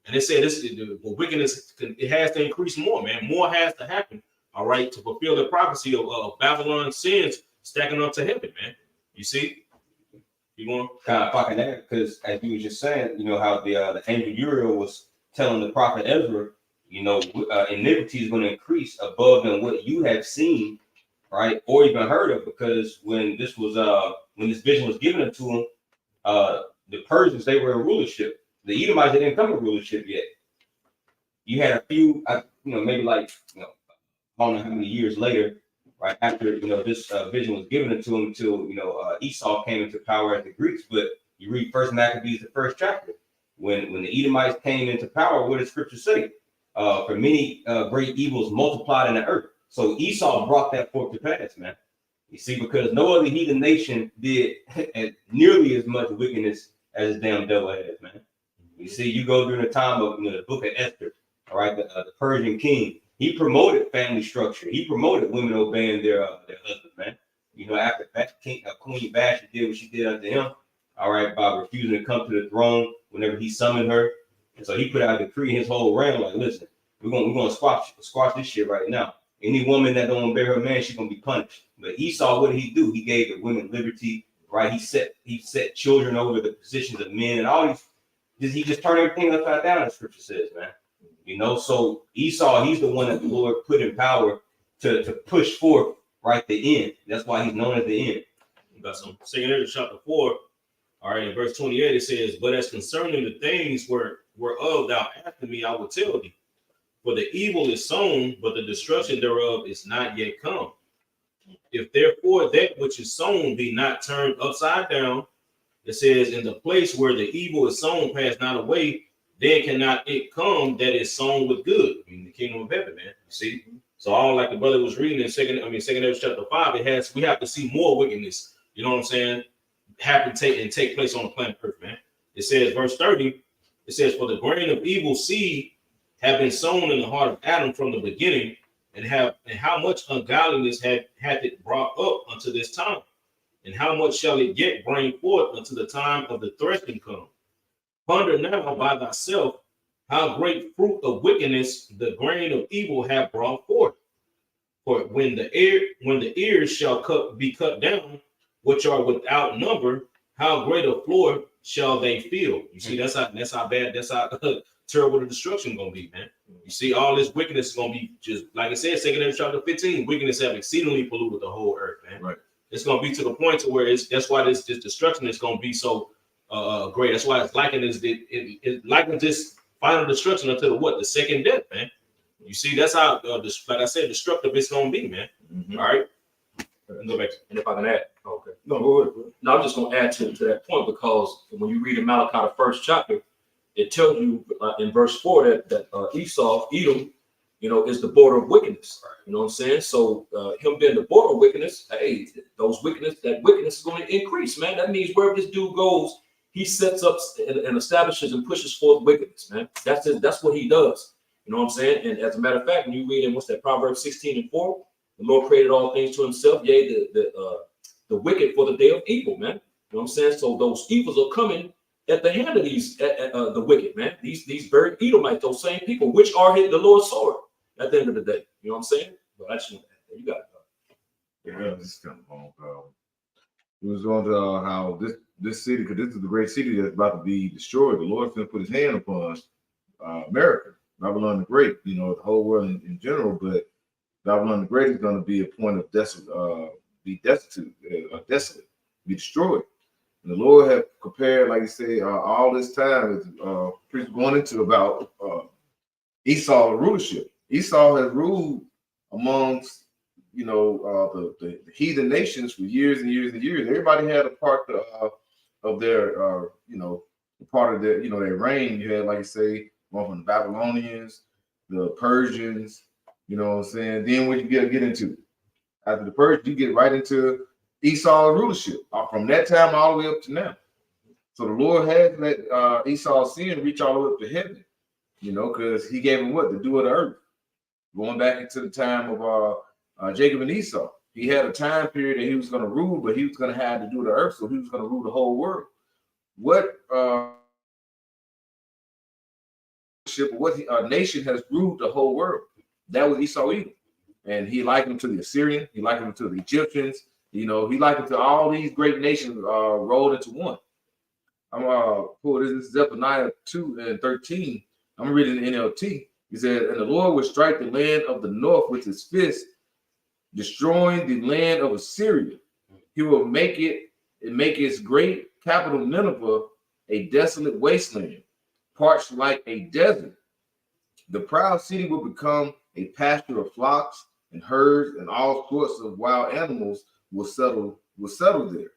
And they said the wickedness, it has to increase more, man. More has to happen. All right, to fulfill the prophecy of Babylon's sins stacking up to heaven, man. You see? You want kind of fucking that, because as you were just saying, you know how the angel Uriel was telling the prophet Ezra, you know, iniquity is going to increase above than what you have seen, right, or even heard of, because when this vision was given to him, the Persians, they were in rulership. The Edomites, they didn't come in rulership yet. You had a few, maybe like, I don't know how many years later, right after this vision was given to him, until Esau came into power as the Greeks. But you read First Maccabees, the first chapter, when the Edomites came into power, what does Scripture say? For many great evils multiplied in the earth. So Esau brought that forth to pass, man. You see, because no other heathen nation did nearly as much wickedness as the damn devil has, man. You see, you go during the time of the book of Esther, all right, the Persian king. He promoted family structure. He promoted women obeying their husbands, man. After Queen Vashti did what she did unto him, all right, by refusing to come to the throne whenever he summoned her. And so he put out a decree in his whole realm, like, listen, we're gonna squash this shit right now. Any woman that don't obey her man, she's gonna be punished. But Esau, what did he do? He gave the women liberty, right? He set children over the positions of men, and all these. He just turned everything upside down, as Scripture says, man. So Esau, he's the one that the Lord put in power to push forth, right, the end. That's why he's known as the end. got some Second Ezra chapter 4, all right, in verse 28, it says, "But as concerning the things whereof thou after me, I will tell thee. For the evil is sown, but the destruction thereof is not yet come. If therefore that which is sown be not turned upside down," it says, "in the place where the evil is sown pass not away, then cannot it come that is sown with good." I mean, the kingdom of heaven, man. You see? So all like the brother was reading in Second Ezra chapter 5, we have to see more wickedness, you know what I'm saying, take place on the planet Earth, man. It says, verse 30, it says, "For the grain of evil seed have been sown in the heart of Adam from the beginning, and how much ungodliness hath it brought up unto this time, and how much shall it yet bring forth unto the time of the threshing come? Ponder now by thyself how great fruit of wickedness the grain of evil have brought forth. For when the ears shall be cut down, which are without number, how great a floor shall they feel. You see, that's how bad, that's how terrible the destruction gonna be, man. You see, all this wickedness is gonna be just like I said, 2 Ezra chapter 15. Wickedness have exceedingly polluted the whole earth, man. Right. It's gonna be to the point to where that's why this destruction is gonna be so great. That's why it's likened as it likens this final destruction until the second death, man. You see, that's how like I said, destructive it's gonna be, man. Mhm. All right. Go back. And if I can add, okay. No, go ahead, bro. No, I'm just going to add to that point, because when you read in Malachi, the first chapter, it tells you in verse 4 that Esau, Edom, is the border of wickedness. You know what I'm saying? So him being the border of wickedness, hey, that wickedness is going to increase, man. That means wherever this dude goes, he sets up and establishes and pushes forth wickedness, man. That's what he does. You know what I'm saying? And as a matter of fact, when you read in Proverbs 16:4, the Lord created all things to himself, yea, the wicked for the day of evil, man. You know what I'm saying? So those evils are coming at the hand of these the wicked, man. These very Edomites, those same people, which are the Lord's sword at the end of the day. You know what I'm saying? But I just want that. You got it. Yeah, this is kind of long. It was on to how this city, because this is the great city that's about to be destroyed. The Lord's going to put his hand upon America, Babylon the Great, the whole world in general, but Babylon the Great is going to be a point of desolate, be destroyed. And the Lord have compared, like you say, all this time is going into about Esau rulership. Esau has ruled amongst the heathen nations for years and years and years. Everybody had a part of their part of their their reign. You had, like you say, one from the Babylonians, the Persians. You know what I'm saying? Then what you get into after the Persians, you get right into Esau rulership from that time all the way up to now. So the Lord had let Esau's sin reach all the way up to heaven, because he gave him the dew of the earth. Going back into the time of Jacob and Esau, he had a time period that he was going to rule, but he was going to have the dew of the earth, so he was going to rule the whole world. What nation has ruled the whole world? That was Esau Edom. And he likened him to the Assyrian. He likened him to the Egyptians. He likened to all these great nations rolled into one. I'm this is Zephaniah 2:13. I'm reading the NLT. He said, "And the Lord will strike the land of the north with his fist, destroying the land of Assyria. He will make its great capital Nineveh a desolate wasteland, parched like a desert. The proud city will become a pasture of flocks and herds, and all sorts of wild animals will settle there.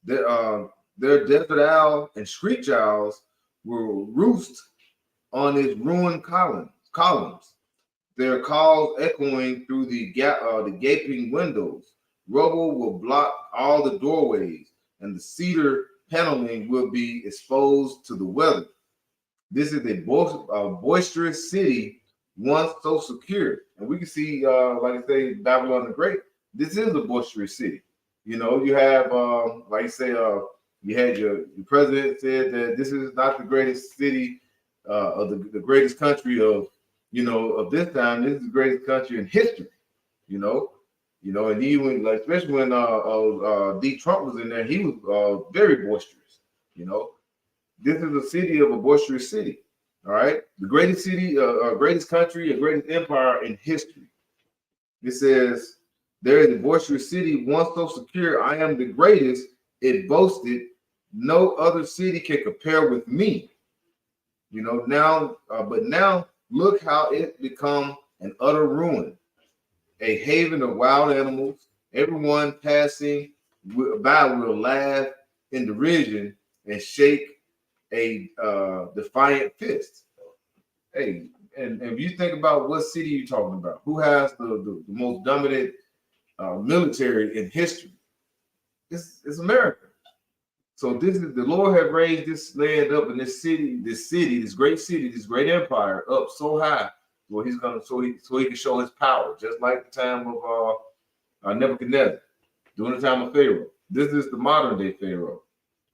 Their desert owl and screech owls will roost on its ruined columns. Their calls echoing through the gaping windows. Rubble will block all the doorways, and the cedar paneling will be exposed to the weather. This is a boisterous city, once so secure." And we can see, like I say, Babylon the Great. This is a boisterous city. You have, like I say, you had your president said that this is not the greatest city of the greatest country of this time. This is the greatest country in history. And even especially when D. Trump was in there, he was very boisterous. This is a city of a boisterous city. All right, the greatest city, greatest country, and greatest empire in history. It says, "There is a boisterous city, once so secure. I am the greatest," it boasted. "No other city can compare with me." But now look how it become an utter ruin, a haven of wild animals. Everyone passing by will laugh in derision and shake a defiant fist. Hey, and if you think about what city you're talking about, who has the most dominant military in history? It's America. So this is the Lord have raised this land up in this great city, this great empire up so high, where he's gonna so he can show his power, just like the time of Nebuchadnezzar, during the time of Pharaoh. This is the modern day Pharaoh.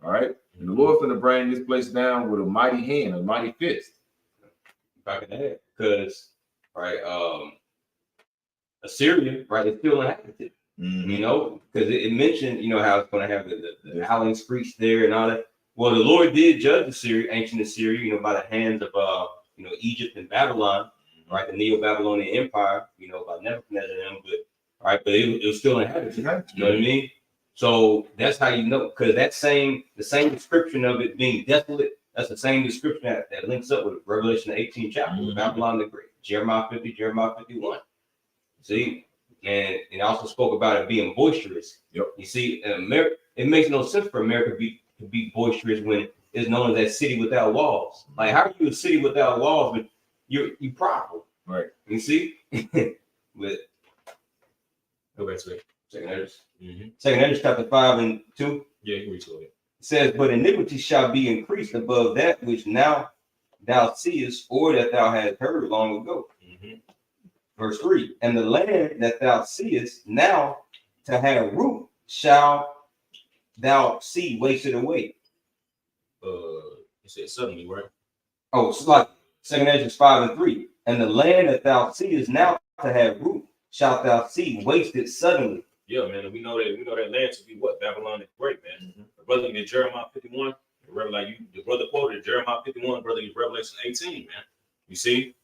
All right, and the Lord's gonna bring this place down with a mighty hand, a mighty fist. If I can add, because Assyria, right, is still inhabited. Mm-hmm. Because it mentioned, how it's going to have the howling screech there and all that. Well, the Lord did judge Assyria, ancient Assyria, by the hands of Egypt and Babylon, right? The Neo-Babylonian Empire, by Nebuchadnezzar and them, but it was still inhabited. You know what I mean? So that's how you know, because the same description of it being desolate, that's the same description that links up with Revelation 18 chapter, with Babylon the Great, Jeremiah 50, Jeremiah 51. See? And it also spoke about it being boisterous. Yep. You see, in America, it makes no sense for America to be boisterous when it's known as that city without walls. Like, how are you a city without walls, but you prideful? Right. You see? But Go back to it. Second Ezra. Mm-hmm. Second Ezra chapter 5 and 2. Yeah, you can read to it. It says, but iniquity shall be increased above that which now thou seest, or that thou hast heard long ago. Mm-hmm. Verse 3, and the land that thou seest now to have root shall thou see wasted away. It said suddenly, right? Oh, it's like Second Ezra 5 and 3. And the land that thou seest now to have root shalt thou see wasted suddenly. Yeah, man. And we know that land to be what? Babylon the Great, man. Mm-hmm. The brother in Jeremiah 51, the brother quoted Jeremiah 51, brother in Revelation 18, man. You see?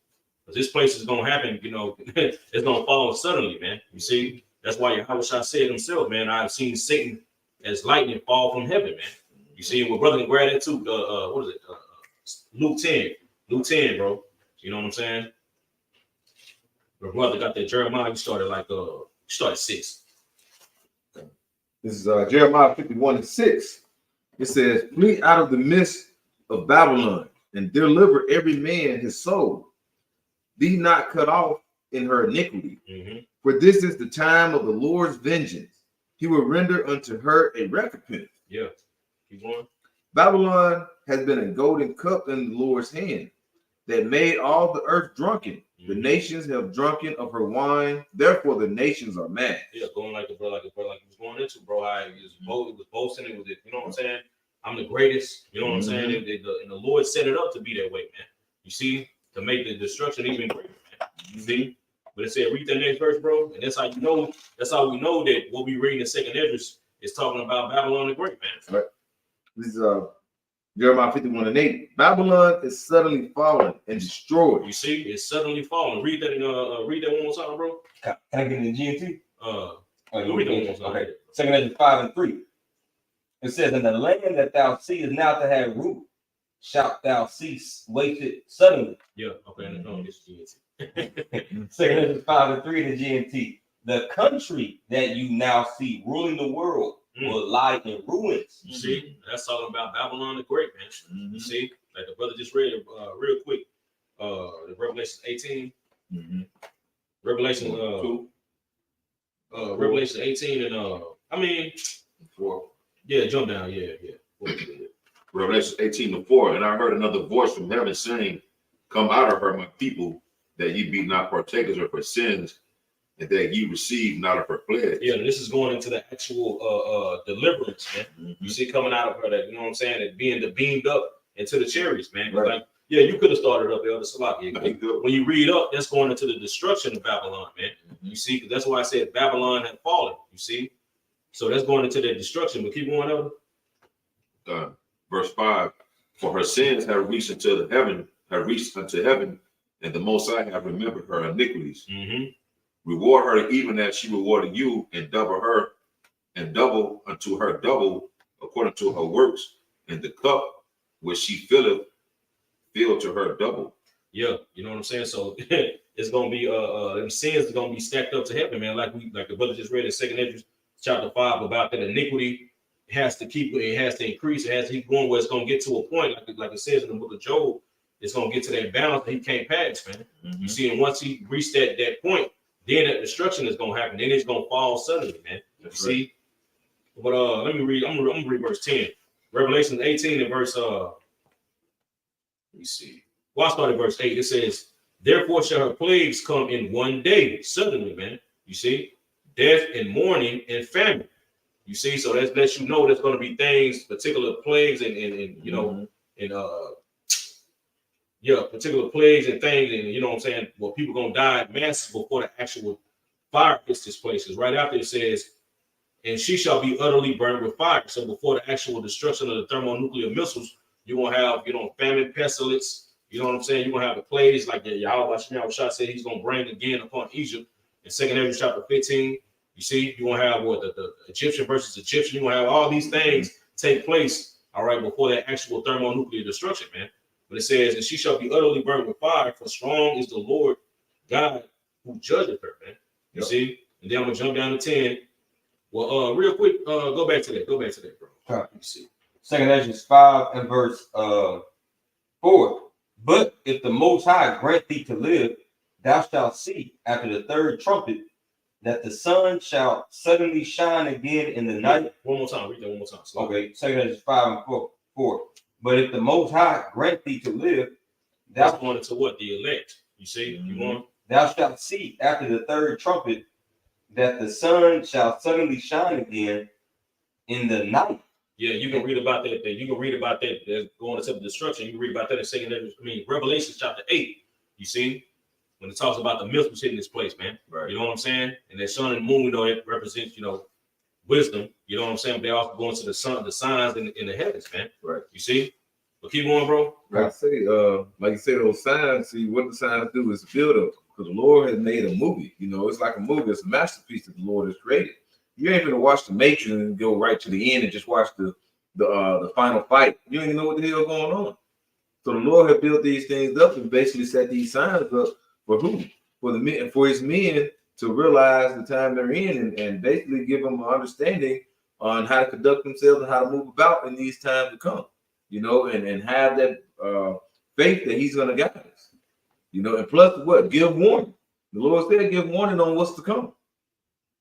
But this place is gonna happen, it's gonna fall suddenly, man. You see? That's why Yahushua said himself, man, I've seen Satan as lightning fall from heaven, man. You see, and what brother can grab that too, what is it? Luke 10, bro. You know what I'm saying? My brother got that Jeremiah, he started 6. This is Jeremiah 51 and 6. It says, flee out of the midst of Babylon and deliver every man his soul. Be not cut off in her iniquity. Mm-hmm. For this is the time of the Lord's vengeance. He will render unto her a recompense. Yeah. Keep going. Babylon has been a golden cup in the Lord's hand that made all the earth drunken. The nations have drunken of her wine. Therefore, the nations are mad. Yeah, going like he was going into, bro. It was boasting. It was, you know what I'm saying? I'm the greatest. You know what I'm saying? And the Lord set it up to be that way, man. You see, to make the destruction even greater, man. You see? But it said, read that next verse, bro. And that's how you know. That's how we know that what we read in Second Ezra is talking about Babylon the Great, man. Right. This is Jeremiah 51 and 8. Babylon is suddenly fallen and destroyed. You see, it's suddenly falling. Read that one more time, bro. Can I get in the GNT? Read that one more time. Okay. Second Ezra 5 and 3. It says, and the land that thou seest now to have root shalt thou see wasted suddenly. Yeah, okay. No, this is GNT. Second Ezra 5 and 3 to GNT. The country that you now see ruling the world will lie in ruins. You see, that's talking about Babylon the Great, man. You see, like the brother just read real quick. The Revelation 18. Revelation 2. Revelation 18 and 4. Yeah, jump down. Yeah. Revelation 18:4. And I heard another voice from heaven saying, come out of her, my people, that ye be not partakers of her sins, and that ye receive not of her pledge. Yeah, and this is going into the actual deliverance, man. You see, coming out of her, that, you know what I'm saying, that being beamed up into the chariots, man. Right. Like, yeah, you could have started up Elder Salaki. When you read up, that's going into the destruction of Babylon, man. You see, because that's why I said Babylon had fallen. You see, so that's going into the destruction. But keep going over. Verse 5. For her sins have reached unto heaven, and the Most High have remembered her iniquities. Reward her even as she rewarded you, and double unto her double according to her works, and the cup which she filleth fill to her double. Yeah, you know what I'm saying. So it's gonna be them sins are gonna be stacked up to heaven, man. Like the brother just read in Second Ezra chapter 5 about that iniquity has to increase, it has to keep going where it's gonna get to a point, like it says in the book of Job, it's gonna get to that balance that he can't pass, man. You see, and once he reached that point, then that destruction is gonna happen. Then it's gonna fall suddenly, man. You see? But let me read. I'm gonna read verse 10. Revelation 18 and verse let me see. Well, I start at verse 8. It says, therefore shall her plagues come in one day, suddenly, man. You see, death and mourning and famine. You see, so that lets you know there's gonna be things, particular plagues and you know, and particular plagues and things, and you know what I'm saying, well, people gonna die in masses before the actual fire hits this place. Because right after it says, and she shall be utterly burned with fire. So before the actual destruction of the thermonuclear missiles, you're gonna have, famine, pestilence. You know what I'm saying? You're gonna have the plagues like Yahweh Shah said he's gonna bring again upon Egypt in 2 Ezra chapter 15. You see, you're gonna have what the Egyptian versus Egyptian. You're gonna have all these things take place, all right, before that actual thermonuclear destruction, man. But it says, and she shall be utterly burned with fire, for strong is the Lord God who judgeth her, man. You see? And then I'm gonna jump down to 10. Well, real quick, go back to that, bro. Right. You see. 2 Ezra 5 and verse 4. But if the Most High grant thee to live, thou shalt see after the third trumpet that the sun shall suddenly shine again in the night. One more time, read that one more time. Slow. Okay, 2 Ezra 5 and 4. But if the Most High grant thee to live, That's going into what? The elect. You see? You want? Thou shalt see after the third trumpet that the sun shall suddenly shine again in the night. Yeah, you can read about that. You can read about that. That's going into the destruction. You can read about that in Revelation chapter 8. You see, when it talks about the missiles hitting this place, man. Right. You know what I'm saying? And that sun and moon, it represents, wisdom. You know what I'm saying? But they also go into the signs in the heavens, man. Right. You see? But keep going, bro. Like I say, like you say, those signs. See, what the signs do is build up, because the Lord has made a movie. It's like a movie. It's a masterpiece that the Lord has created. You ain't gonna watch the Matrix and go right to the end and just watch the final fight. You don't even know what the hell going on. So the Lord has built these things up and basically set these signs up for who? For the men, for his men to realize the time they're in, and basically give them an understanding on how to conduct themselves and how to move about in these times to come. And have that faith that he's gonna guide us. And plus what? Give warning. The Lord said give warning on what's to come.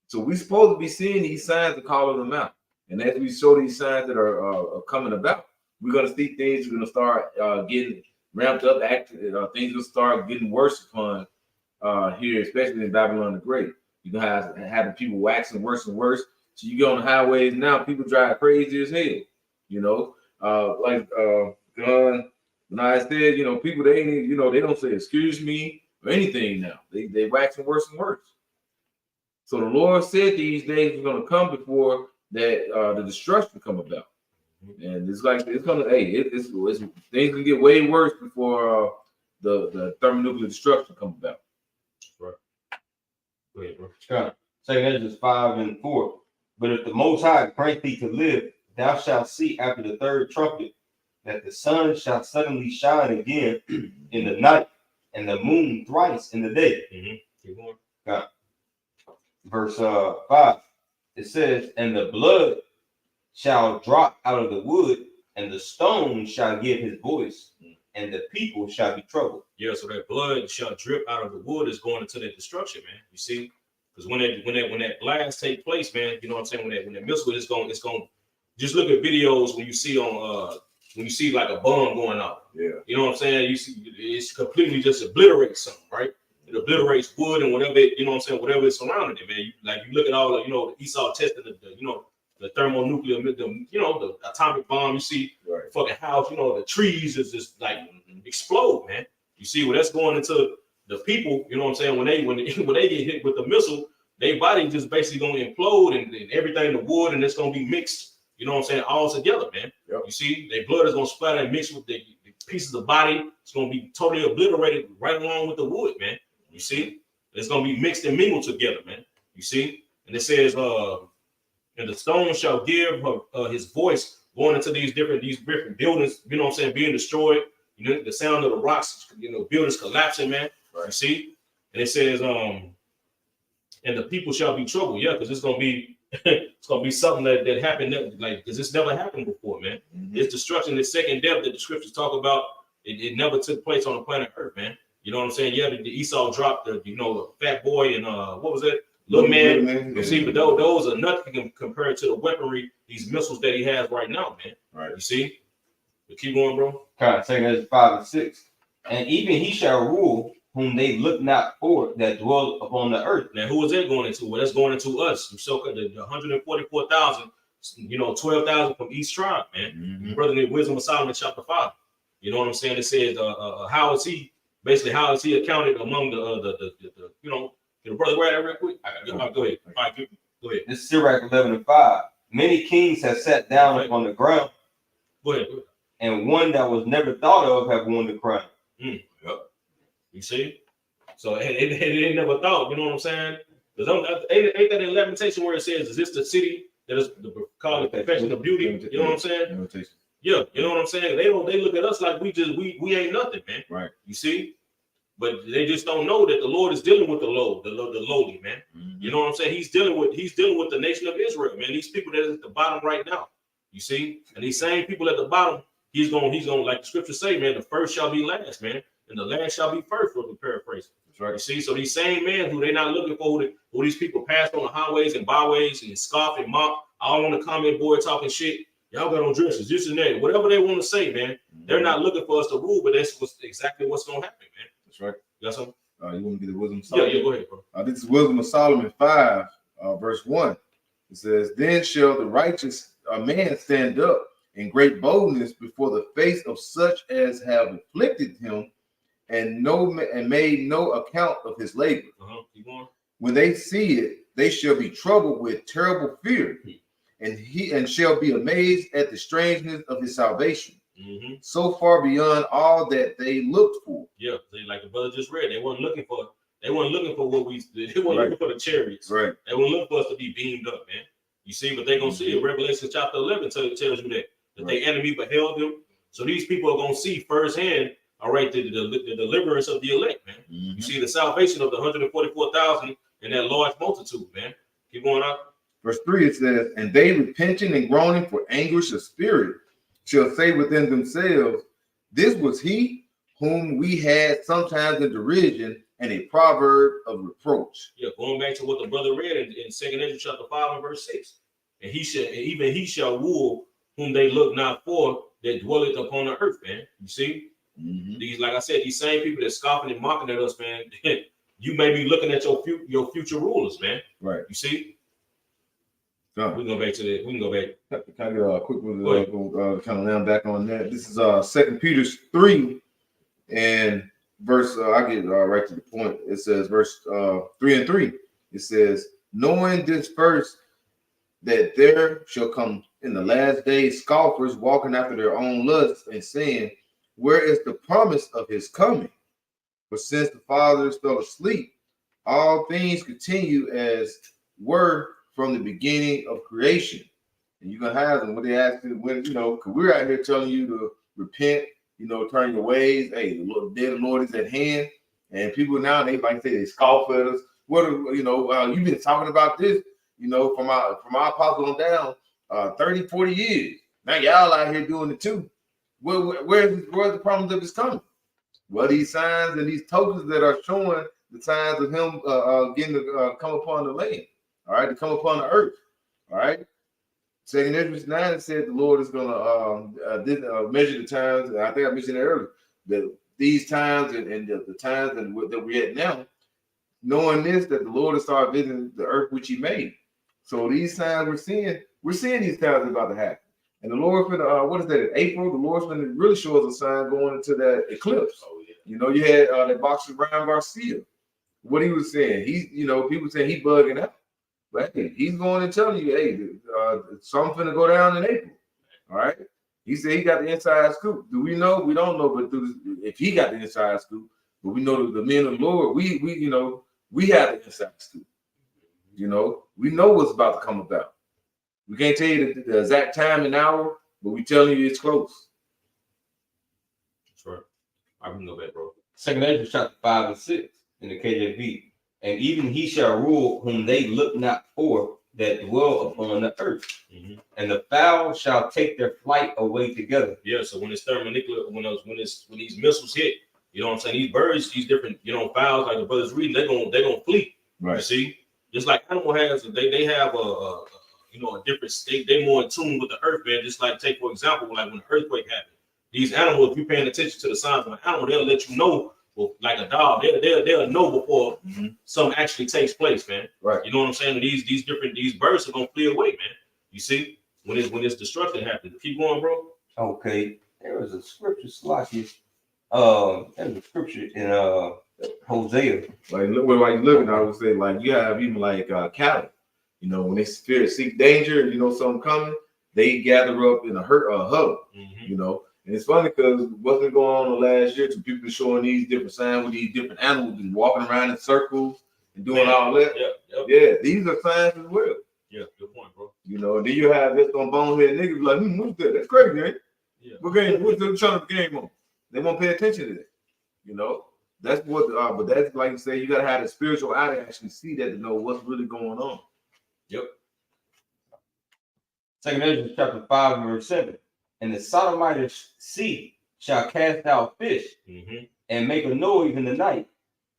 So we're supposed to be seeing these signs and calling them out. And as we show these signs that are coming about, we're going to see things. We're going to start getting ramped up. Things will start getting worse upon here, especially in Babylon the Great. You're going to have having people waxing worse and worse. So you go on the highways now, people drive crazy as hell. Like John, when I said, people, they ain't, they don't say excuse me or anything now. They waxing worse and worse. So the Lord said these days are going to come before that the destruction come about, and it's gonna. It's things can get way worse before the thermonuclear destruction come about. Right. Go ahead, bro. 2 Ezra 5 and 4. But if the Most High grant thee to live, thou shalt see after the third trumpet that the sun shall suddenly shine again in the night, and the moon thrice in the day. Keep going. Verse 5, it says, and the blood shall drop out of the wood, and the stone shall give his voice, and the people shall be troubled. Yeah, so that blood shall drip out of the wood is going into that destruction, man. You see, because when that blast take place, man, you know what I'm saying? When that missile is going, just look at videos when you see like a bomb going off. Yeah. You know what I'm saying? You see, it's completely just obliterates something, right? It obliterates wood and whatever whatever is surrounding it, man. You look at all the, Esau testing the thermonuclear, the atomic bomb. You see, Right. fucking house, the trees is just like explode, man. You see, that's going into the people. You know what I'm saying? When they get hit with the missile, their body just basically gonna implode and everything, the wood, and it's gonna be mixed. You know what I'm saying? All together, man. Yep. You see, their blood is gonna splatter and mix with the pieces of body. It's gonna be totally obliterated right along with the wood, man. You see, it's gonna be mixed and mingled together, man. You see, and it says, and the stone shall give his voice going into these different buildings. You know what I'm saying? Being destroyed. The sound of the rocks. Buildings collapsing, man. Right. You see, and it says, and the people shall be troubled. Yeah, because it's gonna be something that happened because it's never happened before, man. This destruction, this second death that the scriptures talk about, it never took place on the planet Earth, man. You know what I'm saying? Yeah, the Esau dropped the fat boy and what was it? Little man. You see, but those are nothing compared to the weaponry, these missiles that he has right now, man. Right. You see? But keep going, bro. Okay, 2 Ezra 5 and 6. And even he shall rule whom they look not for that dwell upon the earth. Now, who is that going into? Well, that's going into us. So the 144,000, 12,000 from each tribe, man. Brother, in Wisdom of Solomon, chapter 5. You know what I'm saying? It says, how is he accounted among the brother, grab that real quick. Go ahead. All right, go ahead. It This is Sirach 11:5. Many kings have sat down upon the ground, Go ahead. and one that was never thought of have won the crown. You see? So they never thought, you know what I'm saying? Because ain't that in Lamentation where it says, is this the city that is called the perfection of beauty? You know what I'm saying? Yeah, you know what I'm saying? They look at us like we ain't nothing, man. Right. You see? But they just don't know that the Lord is dealing with the lowly, man. You know what I'm saying? He's dealing with the nation of Israel, man. These people that are at the bottom right now. You see? And these same people at the bottom, he's gonna, like the scriptures say, man, the first shall be last, man, and the last shall be first, for the paraphrase. That's right. You see, so these same men who they're not looking for, who these people passed on the highways and byways and scoff and mock, all on the comment board talking shit. Y'all got on dresses, this and that, whatever they want to say, man. They're not looking for us to rule, but that's exactly what's gonna happen, man. That's right. You got something? You want to get the wisdom of Solomon? Yeah, go ahead, bro. This is Wisdom of Solomon 5, verse 1. It says, "Then shall the righteous man stand up in great boldness before the face of such as have afflicted him, and made no account of his labor. Keep going. When they see it, they shall be troubled with terrible fear, and shall be amazed at the strangeness of his salvation, so far beyond all that they looked for." Yeah, like the brother just read, they weren't looking for what we did. They weren't looking for the chariots. Right. They weren't looking for us to be beamed up, man. You see, but they're gonna see it. Revelation chapter 11 tells you that their enemy beheld them. So these people are gonna see firsthand, all right, the deliverance of the elect, man. You see the salvation of the 144,000 and that large multitude, man. Keep going on. Verse 3, it says, "And they repenting and groaning for anguish of spirit shall say within themselves, this was he whom we had sometimes in derision and a proverb of reproach." Yeah, going back to what the brother read in 2 Ezra chapter 5 and verse 6. And he shall rule whom they look not for that dwelleth upon the earth, man. You see? These, like I said, these same people that scoffing and mocking at us, man, you may be looking at your future rulers, man. Right. You see? We Done. can go back to that. We can go back. Can I get a quick one, kind of land back on that? This is 2 Peter 3 and verse, I get right to the point. It says verse 3 and 3. It says, "Knowing this first, that there shall come in the last days scoffers walking after their own lusts and saying, where is the promise of his coming? But since the fathers fell asleep, all things continue as were from the beginning of creation." And you're gonna have them when they ask you, when, because we're out here telling you to repent, turn your ways. Hey, the day of the Lord is at hand. And people now, they like say they scoff at us. You've been talking about this, from our apostle on down 30, 40 years. Now y'all out here doing it too. Where's the promise of his coming? Well, these signs and these tokens that are showing the signs of him getting to come upon the land, all right, to come upon the earth, all right. 2 Ezra 9 said the Lord is going to measure the times. I think I mentioned it earlier, that these times and the times that we're at now, knowing this, that the Lord has started visiting the earth which he made. So these signs we're seeing these times about to happen. And the Lord, what is that, in April, the Lord's going to really show us a sign going into that eclipse. Oh, yeah. You had that boxer Ryan Garcia. What he was saying, people saying he bugging out. But hey, he's going and telling you, hey, something's going to go down in April. All right. He said he got the inside scoop. Do we know? We don't know, but if he got the inside scoop, but we know that the men of the Lord, we have the inside scoop. We know what's about to come about. We can't tell you the exact time and hour, but we telling you it's close. That's right. I can go back, bro. 2 Ezra chapter 5 and 6 in the KJV. "And even he shall rule whom they look not for that dwell upon the earth. And the fowl shall take their flight away together." Yeah, so when it's thermonuclear, when these missiles hit, you know what I'm saying? These birds, these different, fowls, like the brothers reading, they're gonna flee. Right. You see? Just like animal has, they have a different state. They more in tune with the earth, man. Just like, take for example, like when an earthquake happened, these animals, if you're paying attention to the signs of an animal, they'll let you know. Well, like a dog, they'll know before something actually takes place, man. Right. You know what I'm saying? These birds are gonna flee away, man. You see, when this destruction happens. Keep going, bro. Okay, there was a scripture, Sloshy. There was a scripture in Hosea. Like, while you're looking, I would say, like, you have even like cattle. You know, when they seek danger, you know, something coming, they gather up in a huddle. Mhm. You know, and it's funny because what's been going on the last year, to people showing these different signs with these different animals and walking around in circles and doing Man, all that. Yeah, these are signs as well. Yeah, good point, bro. You know, then you have this on bonehead niggas like, what's that? That's crazy, ain't it? Yeah. What game? What's the trying to game on? They won't pay attention to that. You know, that's what. But that's like you say, you gotta have the spiritual eye to actually see that to know what's really going on. Yep. 2 Ezra chapter 5 and verse 7. And the Sodomites sea shall cast out fish Mhm. and make a noise in the night,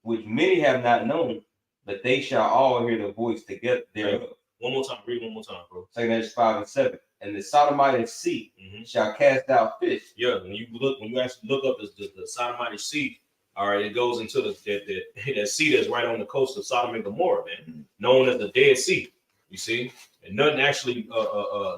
which many have not known, but they shall all hear the voice together thereof. One more time. Read one more time, bro. 2 Ezra 5 and 7. And the Sodomites sea Mhm. shall cast out fish. Yeah, when you actually look up the Sodomite Sea, all right, it goes into that sea that's right on the coast of Sodom and Gomorrah, man, known as the Dead Sea. You see, and nothing actually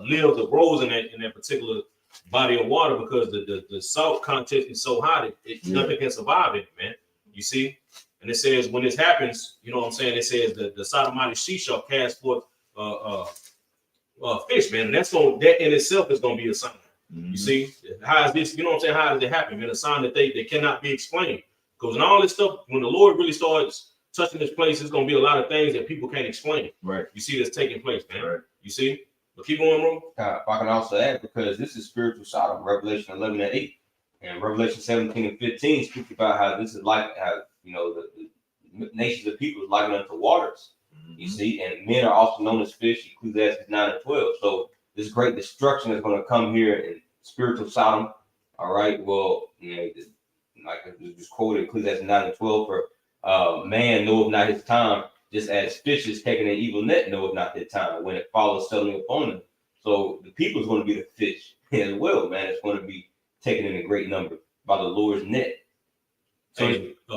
lives or grows in that particular body of water because the salt content is so high that nothing can survive in it, man. You see, and it says when this happens, you know what I'm saying? It says that the Sodomite Sea shall cast forth fish, man, and that in itself is gonna be a sign. You see, how is this? You know what I'm saying? How does it happen? Man, a sign that they cannot be explained. Because when all this stuff, when the Lord really starts touching this place, it's gonna be a lot of things that people can't explain. Right. You see this taking place, man. Right. You see, but keep going, bro. If I can also add, because this is spiritual Sodom, Revelation 11 and 8, and Revelation 17 and 15 speak about how this is like how the nations of people is likened unto waters. You see, and men are also known as fish, Ecclesiastes 9 and 12. So this great destruction is going to come here in spiritual Sodom. All right. Well, like I just quoted Ecclesiastes 9 and 12 for man knoweth not his time, just as fish is taking an evil net knoweth not their time when it follows suddenly upon them. So the people is going to be the fish as well, man. It's going to be taken in a great number by the Lord's net. So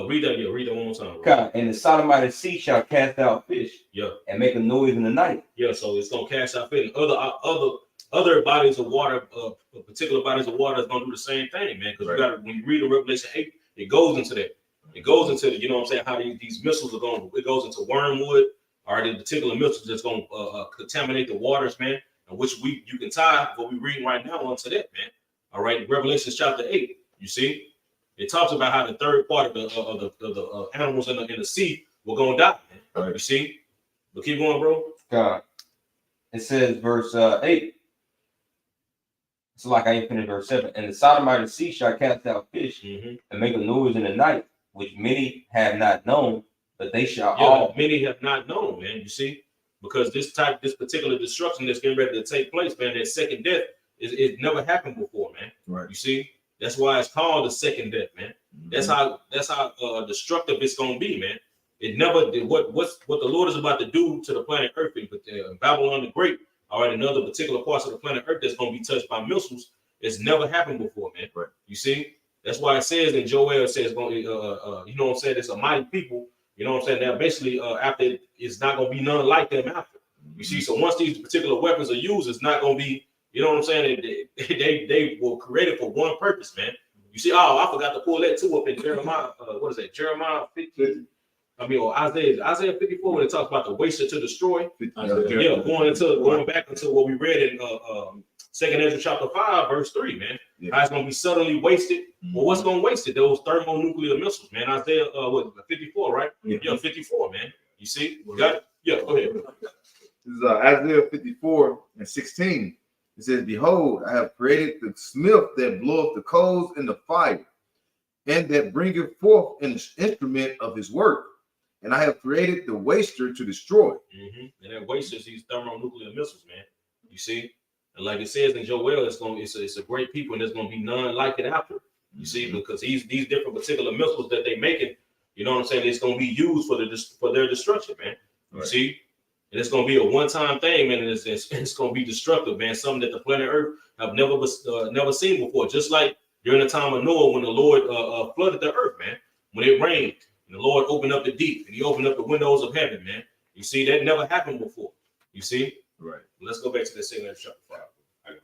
Read that one more time. Bro. God, and the Sodomite sea shall cast out fish, and make a noise in the night. Yeah, so it's gonna cast out fish. Other bodies of water, particular bodies of water is gonna do the same thing, man. Because when you read the Revelation 8, it goes into that. It goes into you know what I'm saying, how these missiles are going. It goes into wormwood, or the particular missiles that's gonna contaminate the waters, man. And which you can tie what we're reading right now onto that, man. All right, Revelation chapter 8. You see. It talks about how the third part of the animals in the sea were gonna die. Man. Right. You see, but keep going, bro. God, it says verse 8. It's like I ain't finished verse 7. And the Sodomite sea shall cast out fish and make a noise in the night, which many have not known, but they shall all. Many have not known, man. You see, because this particular destruction that's getting ready to take place, man. That second death it never happened before, man. Right. You see. That's why it's called the second death, man. That's how destructive it's gonna be, man. It never did what the Lord is about to do to the planet Earth in Babylon the Great, all right, and other particular parts of the planet Earth that's gonna be touched by missiles. It's never happened before, man. Right. You see, that's why it says in Joel, it says gonna you know what I'm saying, it's a mighty people, you know what I'm saying. Now basically after it's not gonna be none like them after. You see, so once these particular weapons are used, it's not gonna be. You know what I'm saying? They were created for one purpose, man. You see, I forgot to pull that too up in Jeremiah. What is that? Jeremiah 50. Or Isaiah 54 when it talks about the waster to destroy. Going back into what we read in 2 Ezra chapter 5, verse 3, man. Yeah. How it's gonna be suddenly wasted. Well, what's gonna waste it? Those thermonuclear missiles, man. Isaiah 54, right? Yeah, 54, man. You see? Got it? Yeah, go ahead. This is Isaiah 54 and 16. It says, behold, I have created the smith that bloweth the coals in the fire, and that bringeth forth an instrument of his work. And I have created the waster to destroy. And that waster is these thermonuclear missiles, man. You see? And like it says in Joel, it's a great people, and there's going to be none like it after. You see? Because these different particular missiles that they're making, you know what I'm saying, it's going to be used for their destruction, man. You see? And it's going to be a one-time thing, man. And it's going to be destructive, man. Something that the planet Earth have never seen before. Just like during the time of Noah, when the Lord flooded the earth, man. When it rained, and the Lord opened up the deep, and He opened up the windows of heaven, man. You see, that never happened before. You see, right? Let's go back to the 2 Ezra chapter 5.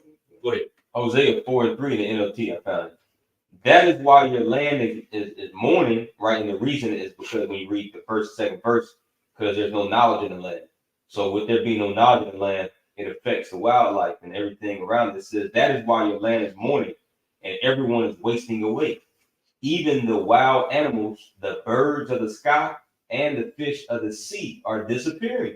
Go ahead. Hosea 4 and 3 in the NLT. I found it. That is why your land is mourning, right? And the reason is because when you read the first, second verse, because there's no knowledge in the land. So with there being no knowledge in the land, it affects the wildlife and everything around it. It says that is why your land is mourning and everyone is wasting away. Even the wild animals, the birds of the sky, and the fish of the sea are disappearing.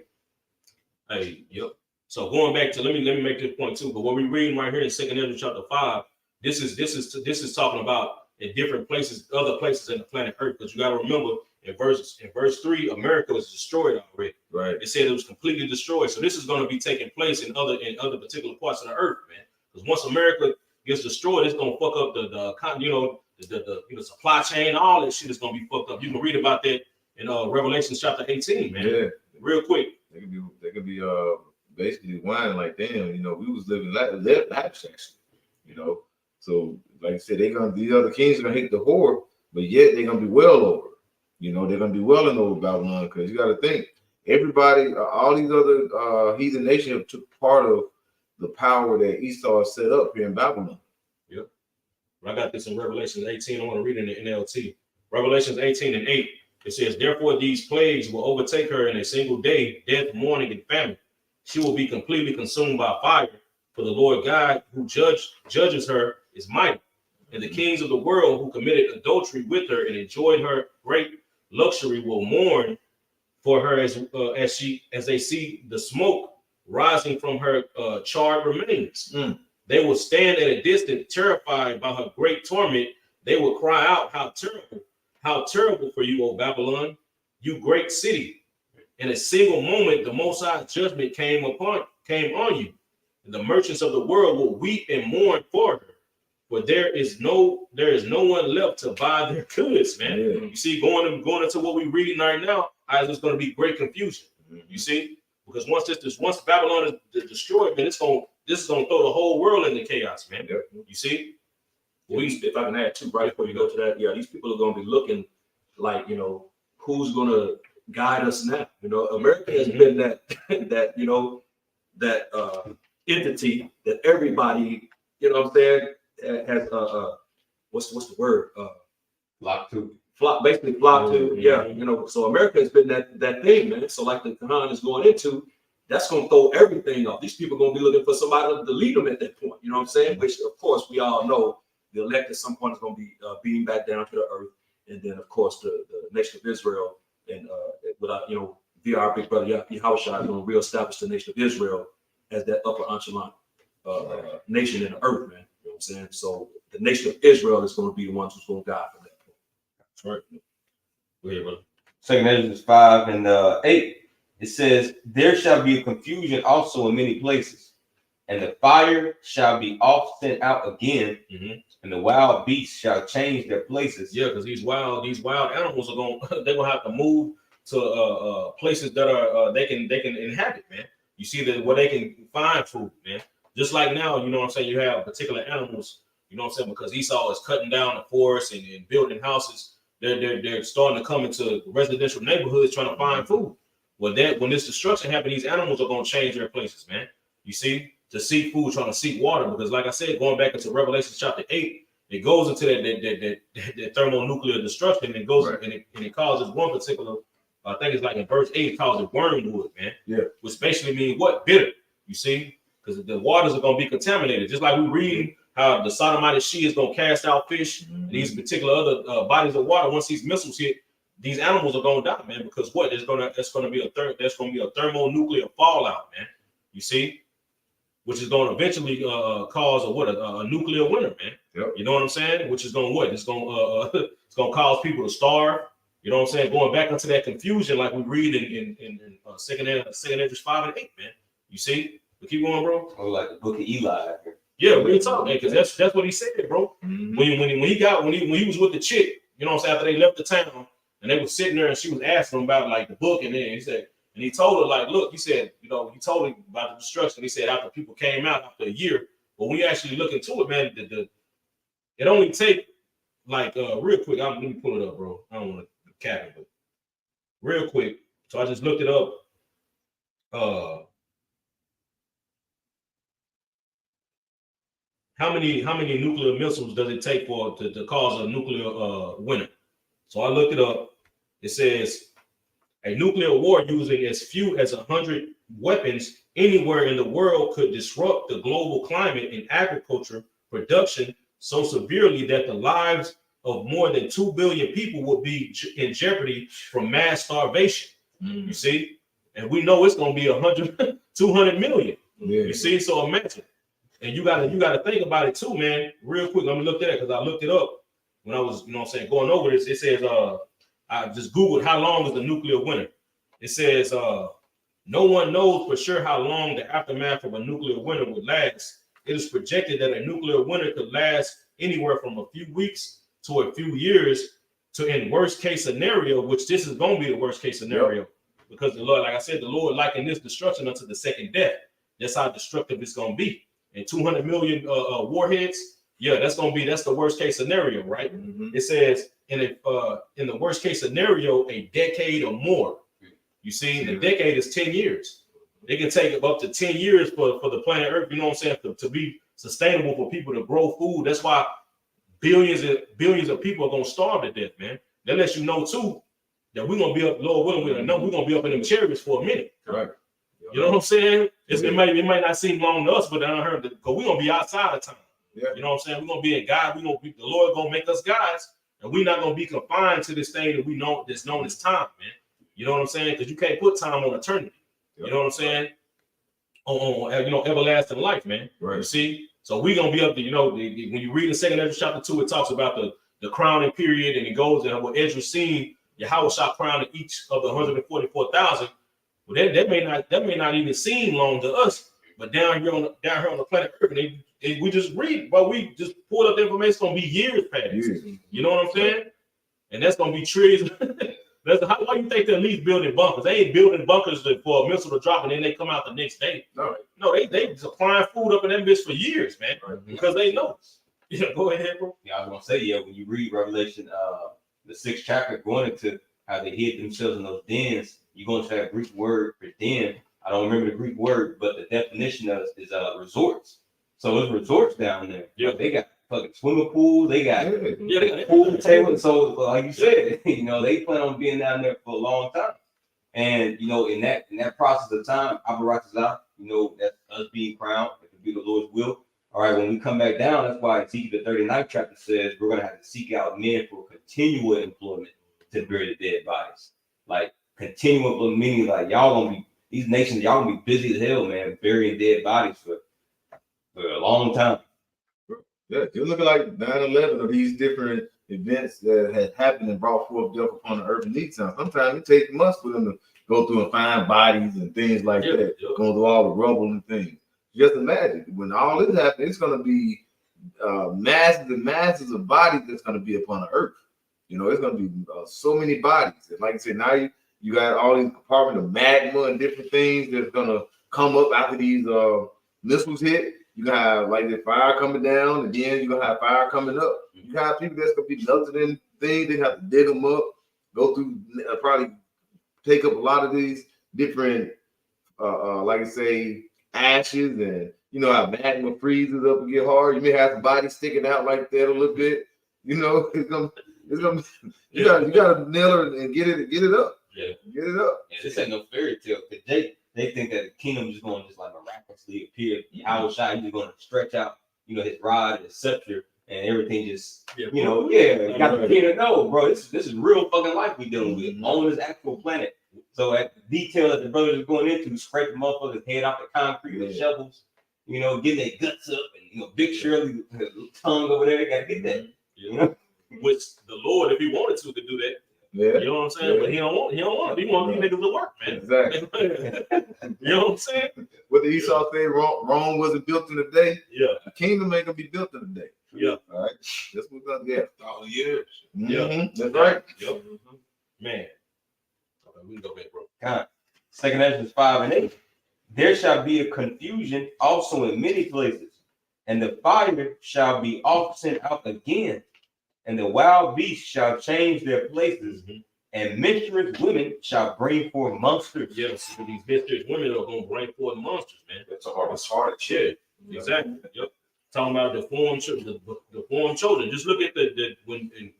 Hey, yep. So going back to let me make this point too. But what we're reading right here in 2 Ezra chapter 5, this is talking about in different places, other places in the planet Earth. Because you got to remember in verse 3, America was destroyed already. Right. It said it was completely destroyed. So this is going to be taking place in other particular parts of the earth, man. Because once America gets destroyed, it's going to fuck up the supply chain, all that shit is going to be fucked up. You can read about that in Revelation chapter 18, man. Yeah. Real quick. They could be basically whining like, damn, we was living lavish actually, So like I said, these other kings are gonna hate the whore, but yet they're gonna be well over. They're gonna be well over Babylon, because you gotta think everybody, all these other heathen nations took part of the power that Esau set up here in Babylon. Yep. I got this in Revelation 18. I want to read it in the NLT. Revelations 18:8. It says, therefore these plagues will overtake her in a single day, death, mourning, and famine. She will be completely consumed by fire, for the Lord God who judges her is mighty. And the kings of the world who committed adultery with her and enjoyed her great luxury will mourn for her as they see the smoke rising from her charred remains. They will stand at a distance, terrified by her great torment. They will cry out, how terrible for you, O Babylon, you great city. In a single moment, the Most High's judgment came on you. And the merchants of the world will weep and mourn for her. For there is no one left to buy their goods, man. Yeah. You see, going into what we're reading right now, there's going to be great confusion. You see, because once Babylon is destroyed, man, this is gonna throw the whole world into chaos, man. Yep. You see, If I can add too, right before you go to that, these people are going to be looking like, who's going to guide us now? America has been that entity that everybody, has what's the word? Flock to. Basically flock to. Yeah, so America has been that thing, man. So like the Quran is going into, that's going to throw everything off. These people are going to be looking for somebody to lead them at that point. You know what I'm saying? Which, of course, we all know the elect at some point is going to be beamed back down to the earth. And then, of course, the nation of Israel, and without, via our big brother Yahushua is going to reestablish the nation of Israel as that upper echelon nation in the earth, man. You know what I'm saying? So the nation of Israel is going to be the ones who's going to guide from that point. that's right. Go ahead, brother. 2 Ezra 5:8. It says, there shall be confusion also in many places, and the fire shall be oft sent out again, and the wild beasts shall change their places. Yeah, because these wild animals are they're gonna have to move to places that are they can inhabit, man. You see that where they can find food, man. Just like now, you know what I'm saying, you have particular animals, you know what I'm saying, because Esau is cutting down the forest and building houses. They're starting to come into residential neighborhoods trying to find food. Well, when this destruction happens, these animals are going to change their places, man. You see, to seek food, trying to seek water, because like I said, going back into Revelation chapter 8, it goes into that thermonuclear destruction. And it goes and it causes one particular, I think it's like in verse 8, it calls it wormwood, man. Yeah. Which basically means what? Bitter. You see, because the waters are going to be contaminated, just like we read how the Sodomite she is going to cast out fish and these particular other bodies of water. Once these missiles hit, these animals are going to die, man, because what? There's going to be a thermonuclear fallout, man. You see, which is going to eventually cause a nuclear winter, man. Yep. You know what I'm saying? Which is going to what? It's going to cause people to starve. You know what I'm saying? Going back into that confusion, like we read in 2 Ezra 5 and 8, man. You see? But keep going, bro. Or like the book of Eli. Yeah, real talk, man, because that's what he said, bro. When he was with the chick, you know what I'm saying, after they left the town. And they were sitting there and she was asking him about like the book. And then he told her, like, look, he said, he told her about the destruction. He said, after people came out after a year, but when you actually look into it, man, it only take like real quick. Let me pull it up, bro. I don't want to cap it, but real quick. So I just looked it up. How many nuclear missiles does it take to cause a nuclear winter? So I looked it up. It says A nuclear war using as few as 100 weapons anywhere in the world could disrupt the global climate and agriculture production so severely that the lives of more than 2 billion people would be in jeopardy from mass starvation. You see? And we know it's going to be 100, 200 million. Yeah. You see? So imagine. And you gotta think about it too, man. Real quick, let me look at it because I looked it up when I was, you know what I'm saying, going over this. It says, I just Googled how long is the nuclear winter. It says, no one knows for sure how long the aftermath of a nuclear winter would last. It is projected that a nuclear winter could last anywhere from a few weeks to a few years to, in worst case scenario, which this is going to be the worst case scenario, because the Lord, like I said, the Lord likened this destruction unto the second death. That's how destructive it's going to be. And 200 million warheads, that's the worst case scenario, right? It says in the worst case scenario, a decade or more. You see, the decade is 10 years. It can take up to 10 years for the planet Earth, you know what I'm saying, to be sustainable for people to grow food. That's why billions of people are going to starve to death, man. That lets you know, too, that we're going to be up, Lord willing, we're going to be up in them chariots for a minute. Right. You know what I'm saying? It might not seem long to us, but I heard that because we're going to be outside of time. Yeah. You know what I'm saying? We're going to be in God. The Lord going to make us guys, and we're not going to be confined to this thing that we know that's known as time, man. You know what I'm saying? Because you can't put time on eternity. You know what I'm saying? On everlasting life, man. Right. You see? So we're gonna be up to, when you read in 2 Ezra chapter 2, it talks about the crowning period, and it goes and what Ezra seen, Yahweh shall crown each of the 144,000. Well, that may not even seem long to us, but down here on the planet Earth, we just read, but we just pulled up the information. It's gonna be years past. You know what I'm saying? And that's gonna be trillions. Why you think they're at least building bunkers? They ain't building bunkers for a missile to drop and then they come out the next day. No, they supplying food up in that bitch for years, man, because they know. Go ahead, bro. Yeah, I was gonna say, when you read Revelation, the 6th chapter, going into how they hid themselves in those dens, you go into that Greek word for den. I don't remember the Greek word, but the definition of it is resorts. So there's resorts down there. Yeah, like, they got fucking swimming pool. They got pool table. So like you said, they plan on being down there for a long time. And in that process of time, Abaratazah, that's us being crowned. It could be the Lord's will. All right, when we come back down, that's why Ezekiel the 39th chapter says we're gonna have to seek out men for continual employment to bury the dead bodies. Like continual employment, meaning like y'all gonna be these nations, y'all gonna be busy as hell, man, burying dead bodies for a long time. Yeah, you're looking like 9/11 or these different events that had happened and brought forth death upon the earth in these times. Sometimes it takes months for them to go through and find bodies and things like that, going through all the rubble and things. Just imagine when all this happens, it's going to be masses and masses of bodies that's going to be upon the earth. It's going to be so many bodies. And like I said, now you got all these compartments of magma and different things that's going to come up after these missiles hit. You have like the fire coming down, and then you're gonna have fire coming up. You have people that's gonna be melted in things, they have to dig them up, go through, probably take up a lot of these different like I say, ashes, and how magma freezes up and get hard. You may have the body sticking out like that a little bit. It's gonna you gotta nail it and get it up. Yeah. Get it up. Yeah, this ain't no fairy tale, because they think that the kingdom is going to just like miraculously appear. Yahweh Shai, he's going to stretch out, his rod, his scepter, and everything just, you got the kingdom. No, bro, this is real fucking life we dealing with on this actual planet. So at the detail that the brothers are going into, scrape the motherfuckers' head off the concrete with shovels, getting their guts up, and Big Shirley tongue over there, they got to get that. Which the Lord, if he wanted to, could do that. Yeah. You know what I'm saying? But he don't want. He want these niggas to work, man. Exactly. You know what I'm saying? What the Esau say, Rome wasn't built in a day. Yeah. The kingdom ain't gonna be built in a day. Yeah. All right. That's what's gonna get 1,000 years. Yeah. That's right. Yep. Man. Okay, we can go back, bro. God. 2 Ezra 5 and 8. There shall be a confusion also in many places, and the fire shall be often out again. And the wild beasts shall change their places, and menstruous women shall bring forth monsters. Yes, these menstruous women are going to bring forth monsters, man. That's a hard shit. Exactly. Yep. Talking about the formed children. Just look at when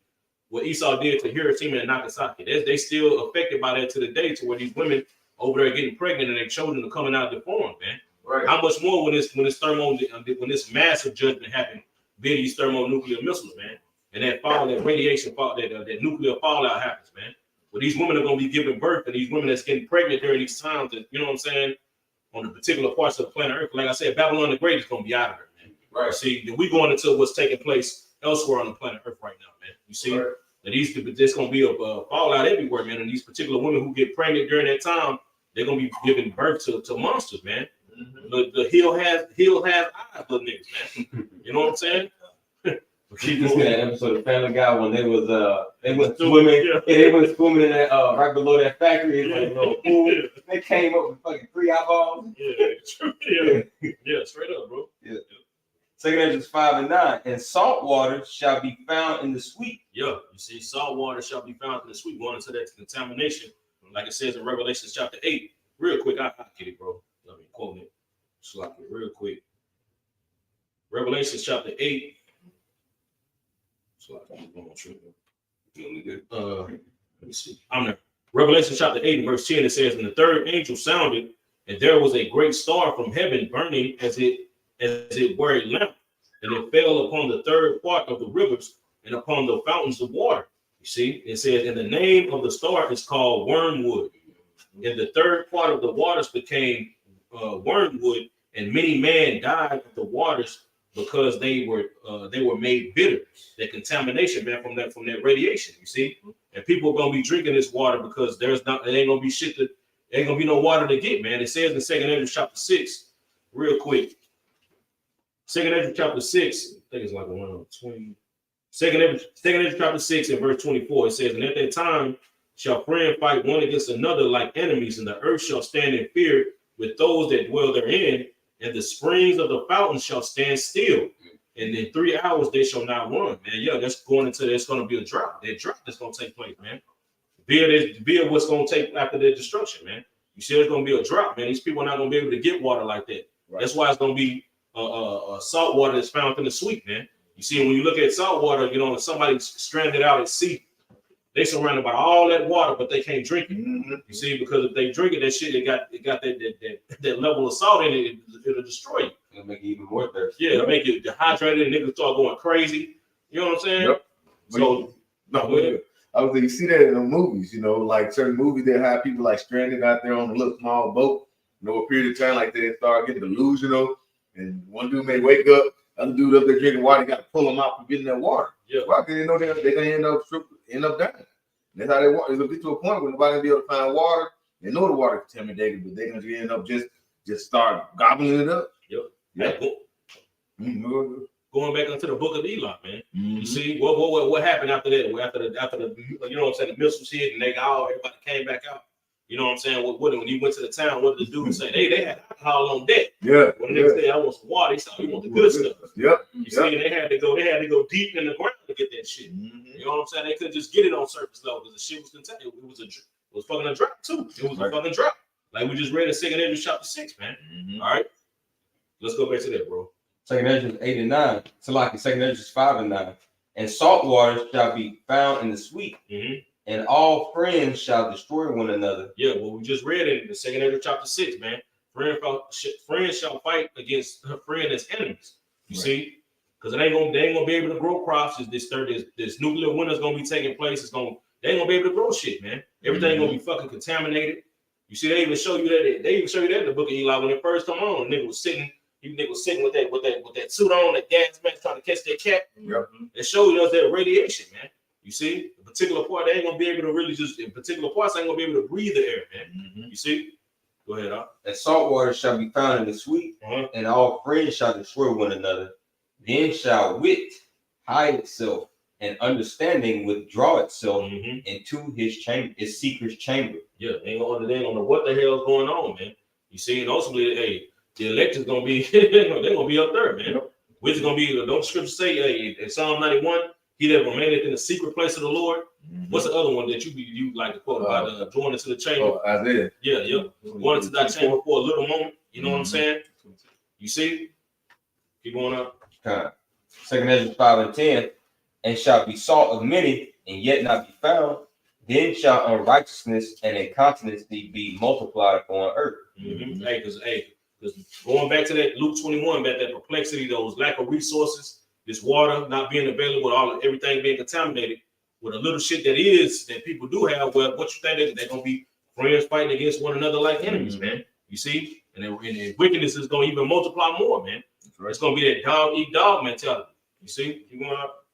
what Esau did to Hiroshima and Nagasaki. They still affected by that to the day, to where these women over there getting pregnant and their children are coming out deformed, man. Right. How much more when this massive judgment happened, via these thermonuclear missiles, man, and that radiation fall, that nuclear fallout happens, man. Well, these women are gonna be giving birth, and these women that's getting pregnant during these times, that, you know what I'm saying, on the particular parts of the planet Earth. Like I said, Babylon the Great is gonna be out of there, man. Right. See, we going into what's taking place elsewhere on the planet Earth right now, man. You see, Right. that there's gonna be a fallout everywhere, man. And these particular women who get pregnant during that time, they're gonna be giving birth to monsters, man. The heel has eyes, little niggas, man. You know what I'm saying? Keep this that episode of Family Guy when they went swimming. Yeah, they went swimming in that right below that factory. It's like a little pool. They came up with fucking 3 eyeballs. Yeah, straight up, bro. Yeah. 2 Ezra 5 and 9. And salt water shall be found in the sweet. Yeah, you see, salt water shall be found in the sweet. Going into that contamination, like it says in Revelation chapter 8. Real quick, I'll get it, bro. Let me quote it. Slap it real quick. Revelation chapter 8. Let me see. I'm there. Revelation chapter 8 and verse 10, it says, and the third angel sounded, and there was a great star from heaven burning as it were a lamp, and it fell upon the third part of the rivers and upon the fountains of water. You see, it says, and the name of the star is called Wormwood. And the third part of the waters became wormwood, and many men died of the waters because they were made bitter. That contamination, man, from that radiation. You see, and people are gonna be drinking this water because there ain't gonna be no water to get, man. It says in 2 Ezra chapter 6, real quick. 2 Ezra chapter 6, I think it's like 120. 2 Ezra chapter 6 and verse 24. It says, and at that time shall friend fight one against another like enemies, and the earth shall stand in fear with those that dwell therein, and the springs of the fountains shall stand still, and in 3 hours they shall not run, man. Yeah, that's going to be a drought. That drought that's going to take place, man. Via what's going to take after their destruction, man. You see, there's going to be a drought, man. These people are not going to be able to get water like that. Right. That's why it's going to be salt water that's found in the sweet, man. You see, when you look at salt water, you know, if somebody's stranded out at sea, they surrounded by all that water, but they can't drink it. Mm-hmm. You see, because if they drink it, that shit, it got that level of salt in it, it'll destroy you. It'll make you even more thirsty. Yeah, it'll make you dehydrated, and niggas start going crazy. You know what I'm saying? Yep. So, I was you see that in the movies, you know, like certain movies that have people like stranded out there on a little small boat, you know, a period of time, like they start getting delusional, and one dude may wake up, other dude up there drinking water, got to pull them out from getting that water. Yeah. Why? Because they know they're gonna end up dying. That's how they want. It's gonna get to a point where nobody gonna be able to find water. They know the water is contaminated, but they're gonna end up just start gobbling it up. Yep. Yeah. Going back into the book of Eli, man. Mm-hmm. You see what happened after that? After the you know what I'm saying, the missiles hit and everybody came back out. You know what I'm saying? When you went to the town, what did the dude say? They had alcohol on deck. Yeah. When the niggas said I want some water, they said you want the good stuff. Yep. You see, they had to go deep in the ground to get that shit. Mm-hmm. You know what I'm saying? They couldn't just get it on surface level because the shit was contained. It was fucking a drop too. It was a fucking drop. Like we just read in 2 Ezra chapter 6, man. Mm-hmm. All right. Let's go back to that, bro. 2 Ezra 8 and 9. So like 2 Ezra 5 and 9. And salt waters shall be found in the sweet. Mm-hmm. And all friends shall destroy one another. Yeah, well, we just read it in the 2 Ezra chapter 6, man. Friends shall fight against her friend as enemies. You see? Because they ain't gonna be able to grow crops. This nuclear winter's gonna be taking place. They ain't gonna be able to grow shit, man. Everything gonna be fucking contaminated. You see, they even show you that in the book of Eli when it first come on. The nigga was sitting with that suit on, that gas mask trying to catch that cat. Yep. It showed us that radiation, man. You see, the particular part they ain't gonna be able to really in particular parts ain't gonna be able to breathe the air, man. Mm-hmm. You see? Go ahead, Al. And salt water shall be found in the sweet, and all friends shall destroy one another. Then shall wit hide itself, and understanding withdraw itself into his secret chamber. Yeah, they don't know what the hell is going on, man. You see, and ultimately, hey, the elect is gonna be they're gonna be up there, man. Yep. Which is gonna be, don't the scripture say in Psalm 91, he that remaineth in the secret place of the Lord. Mm-hmm. What's the other one that you like to quote about joining to the chamber? Isaiah. Yeah. Going into that chamber for a little moment. You know what I'm saying? You see? Keep going up. 2 Ezra 5 and 10. And shall be salt of many, and yet not be found, then shall unrighteousness and incontinence be multiplied upon earth. Mm-hmm. Because going back to that Luke 21, about that perplexity, those lack of resources, this water not being available, everything being contaminated with a little shit that people do have. Well, what you think that they're gonna be friends fighting against one another like enemies, man? You see, and wickedness is gonna even multiply more, man. Right. It's gonna be that dog eat dog mentality. You see, you going up.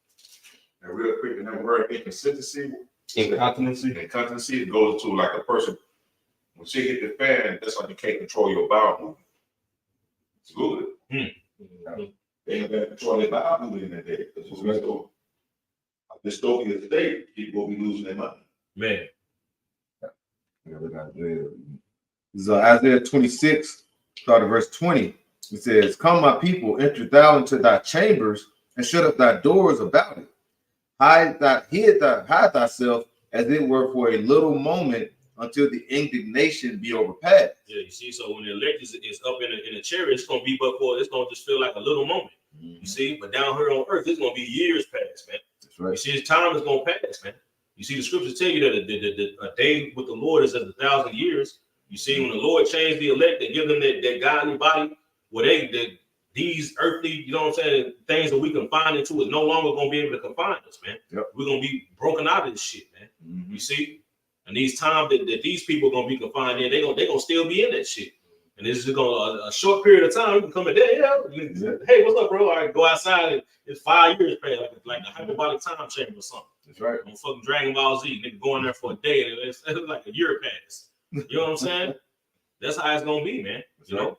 And real quick, and that word inconsistency, Incontinency, it goes to like a person when she hit the fan, that's like you can't control your bowel movement. It's good. They ain't gonna control their bowel movement in that day. That's what we're doing. Dystopia today, people will be losing their money. Man. So Isaiah 26, start at verse 20. It says, "Come, my people, enter thou into thy chambers, and shut up thy doors about it. Hide thyself as it were for a little moment, until the indignation be overpassed." Yeah, you see, so when the elect is up in a chariot, it's gonna be it's gonna just feel like a little moment. You see, but down here on earth, it's gonna be years past, man. That's right. You see, his time is gonna pass, man. You see, the scriptures tell you that a day with the Lord is as 1,000 years. You see, when the Lord changed the elect and give them that godly body, where these earthly, you know what I'm saying, things that we confine into is no longer gonna be able to confine us, man. Yep. We're gonna be broken out of this shit, man. You see, and these times that these people are gonna be confined in, they gonna still be in that shit. And this is gonna a short period of time. You can come in there, hey, what's up, bro? All right, go outside. And it's 5 years past, like a hyperbolic time chamber or something. That's right. On fucking Dragon Ball Z, nigga going there for a day, and it's like a year past. You know what I'm saying? That's how it's gonna be, man. You know.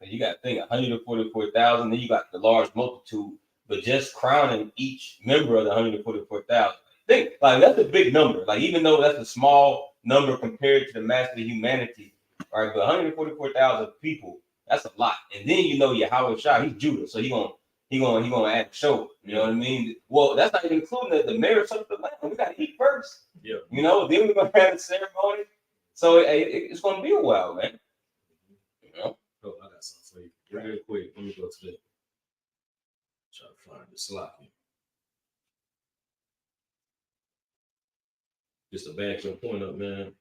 And you got to think 144,000. Then you got the large multitude, but just crowning each member of the 144,000. Think like that's a big number. Like even though that's a small number compared to the mass of humanity, all right, but 144,000 people, that's a lot. And then you know Yahweh Shah, he's Judah, so he gonna add a show. You know what I mean? Well, that's not even including the marriage of the lamb. We got to eat first. Yeah. You know, then we're gonna have the ceremony. So it's gonna be a while, man. You know. Oh, I got something for you real quick. Let me go to the try to find the slot. Just a back your point up, man.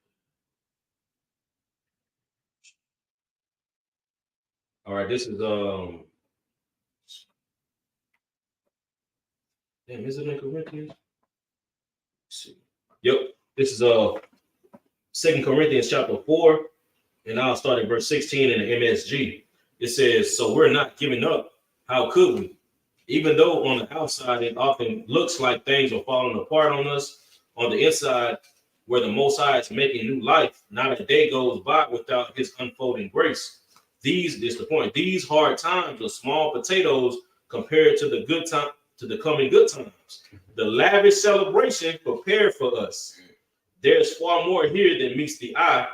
All right, this is damn, is it in Corinthians? Let's see. Yep, this is 2 Corinthians chapter 4, and I'll start at verse 16 in the MSG. It says, "So we're not giving up. How could we? Even though on the outside it often looks like things are falling apart on us, on the inside, where the Most High is making new life, not a day goes by without his unfolding grace. This is the point. These hard times are small potatoes compared to the good time, to the coming good times. The lavish celebration prepared for us. There's far more here than meets the eye.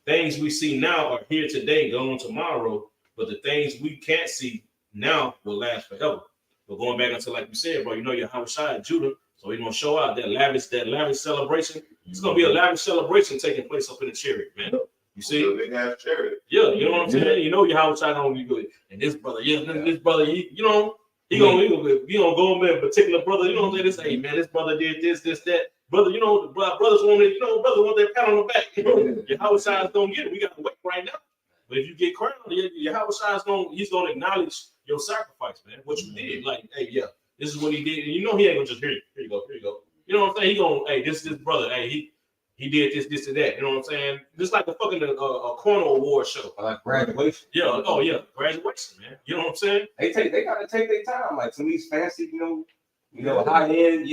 Things we see now are here today, gone tomorrow, but the things we can't see now will last forever." But going back until, like you said, bro, you know, Yahweh Shai Judah, so he's gonna show out that lavish celebration. It's gonna be a lavish celebration taking place up in the chariot, man. You see? Big ass chariot. Yeah, you know what I'm saying? You know Yahweh Shai gonna be good. And this brother, this brother, you know, he gonna go man, particular brother, you know what I'm saying? This, hey man, this brother did this, that. Brother, you know, brothers want it, brothers want that pat on the back. You know, Yahweh Shai don't get it. We got to wait right now. But if you get crowned, Yahweh Shai he's gonna acknowledge your sacrifice, man. What you did. Like, hey, yeah, this is what he did. And you know he ain't gonna just here you go. You know what I'm saying? He gonna, hey, this brother, hey, he did this and that. You know what I'm saying? Just like a fucking a corner award show. Like graduation. Yeah, oh yeah, graduation, man. You know what I'm saying? They gotta take their time. Like some of these fancy, high end,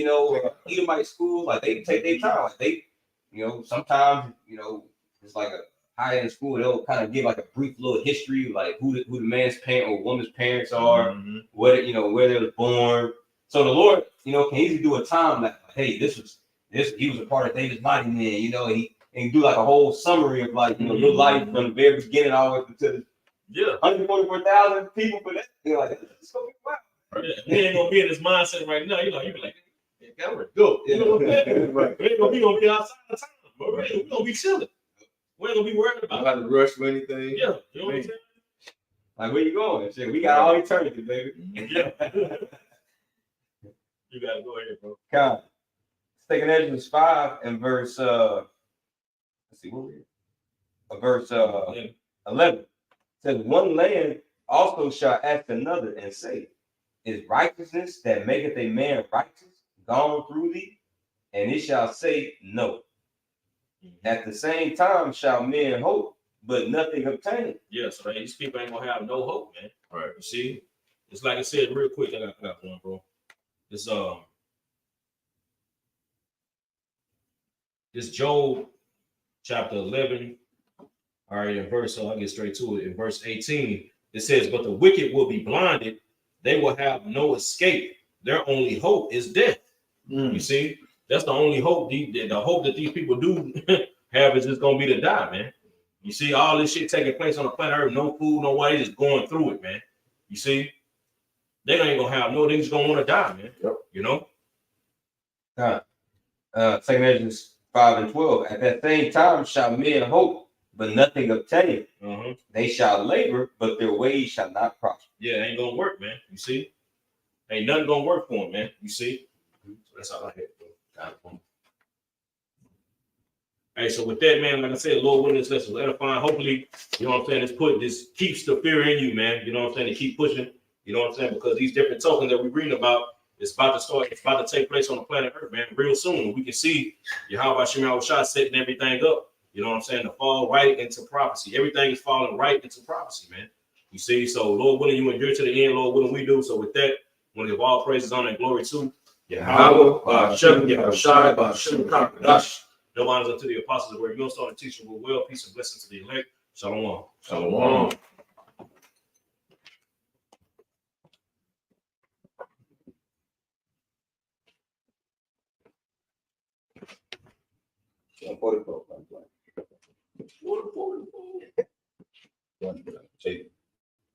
Edomite schools, like they take their time. Like they, sometimes, it's like a high end school. They'll kind of give like a brief little history, like who the man's parent or woman's parents are, where they were born. So the Lord, can easily do a time like, hey, he was a part of David's mighty man, and do like a whole summary of like your life from the very beginning all the way to the 144,000 people for that. Like it's gonna be wild. Yeah, he ain't gonna be in his mindset right now. You be like, yeah, we're good. You know what I'm saying? Right. We gonna be outside the time, but we're gonna be chilling. We ain't gonna be worried about how to rush for anything. Yeah, you know what I'm saying? Like where you going? Shit, we got all eternity, baby. Yeah. You gotta go ahead, bro. God. Second Ezra 5 and verse let's see what we verse 11 says, one land also shall ask another and say, is righteousness that maketh a man righteous gone through thee? And it shall say, no. At the same time shall men hope, but nothing obtain. Yeah, so these people ain't gonna have no hope, man. Right. You see, it's like I said real quick. I got one, bro. It's this Job chapter 11. All right, in verse, so I'll get straight to it. In verse 18, it says, but the wicked will be blinded, they will have no escape. Their only hope is death. You see, that's the only hope. The hope that these people do have is just gonna be to die, man. You see, all this shit taking place on the planet Earth, no food, no water, just going through it, man. You see, they ain't gonna have no, they just gonna want to die, man. Yep. You know? Second Ezra 5 and 12. At that same time shall men hope, but nothing obtain. They shall labor, but their ways shall not prosper. Yeah, it ain't gonna work, man. You see, ain't nothing gonna work for them, man. You see, so that's all I had. Hey, so with that, man, like I said, Lord willing, this lesson was edifying. Hopefully, you know what I'm saying, this keeps the fear in you, man. You know what I'm saying, to keep pushing. You know what I'm saying, because these different tokens that we're reading about, it's about to take place on the planet Earth, man, real soon. We can see Yahweh Shemel Shah setting everything up. You know what I'm saying, to fall right into prophecy. Everything is falling right into prophecy, man. You see, so Lord willing, you endure to the end. Lord willing, we do. So with that, I want to give all praises, honor, and glory to Yahweh, Hashem, Yahushai, Hashem, Kakadash. no honors unto the apostles where you'll start to teach will well, peace and blessings to the elect. Shalom. Shalom. Take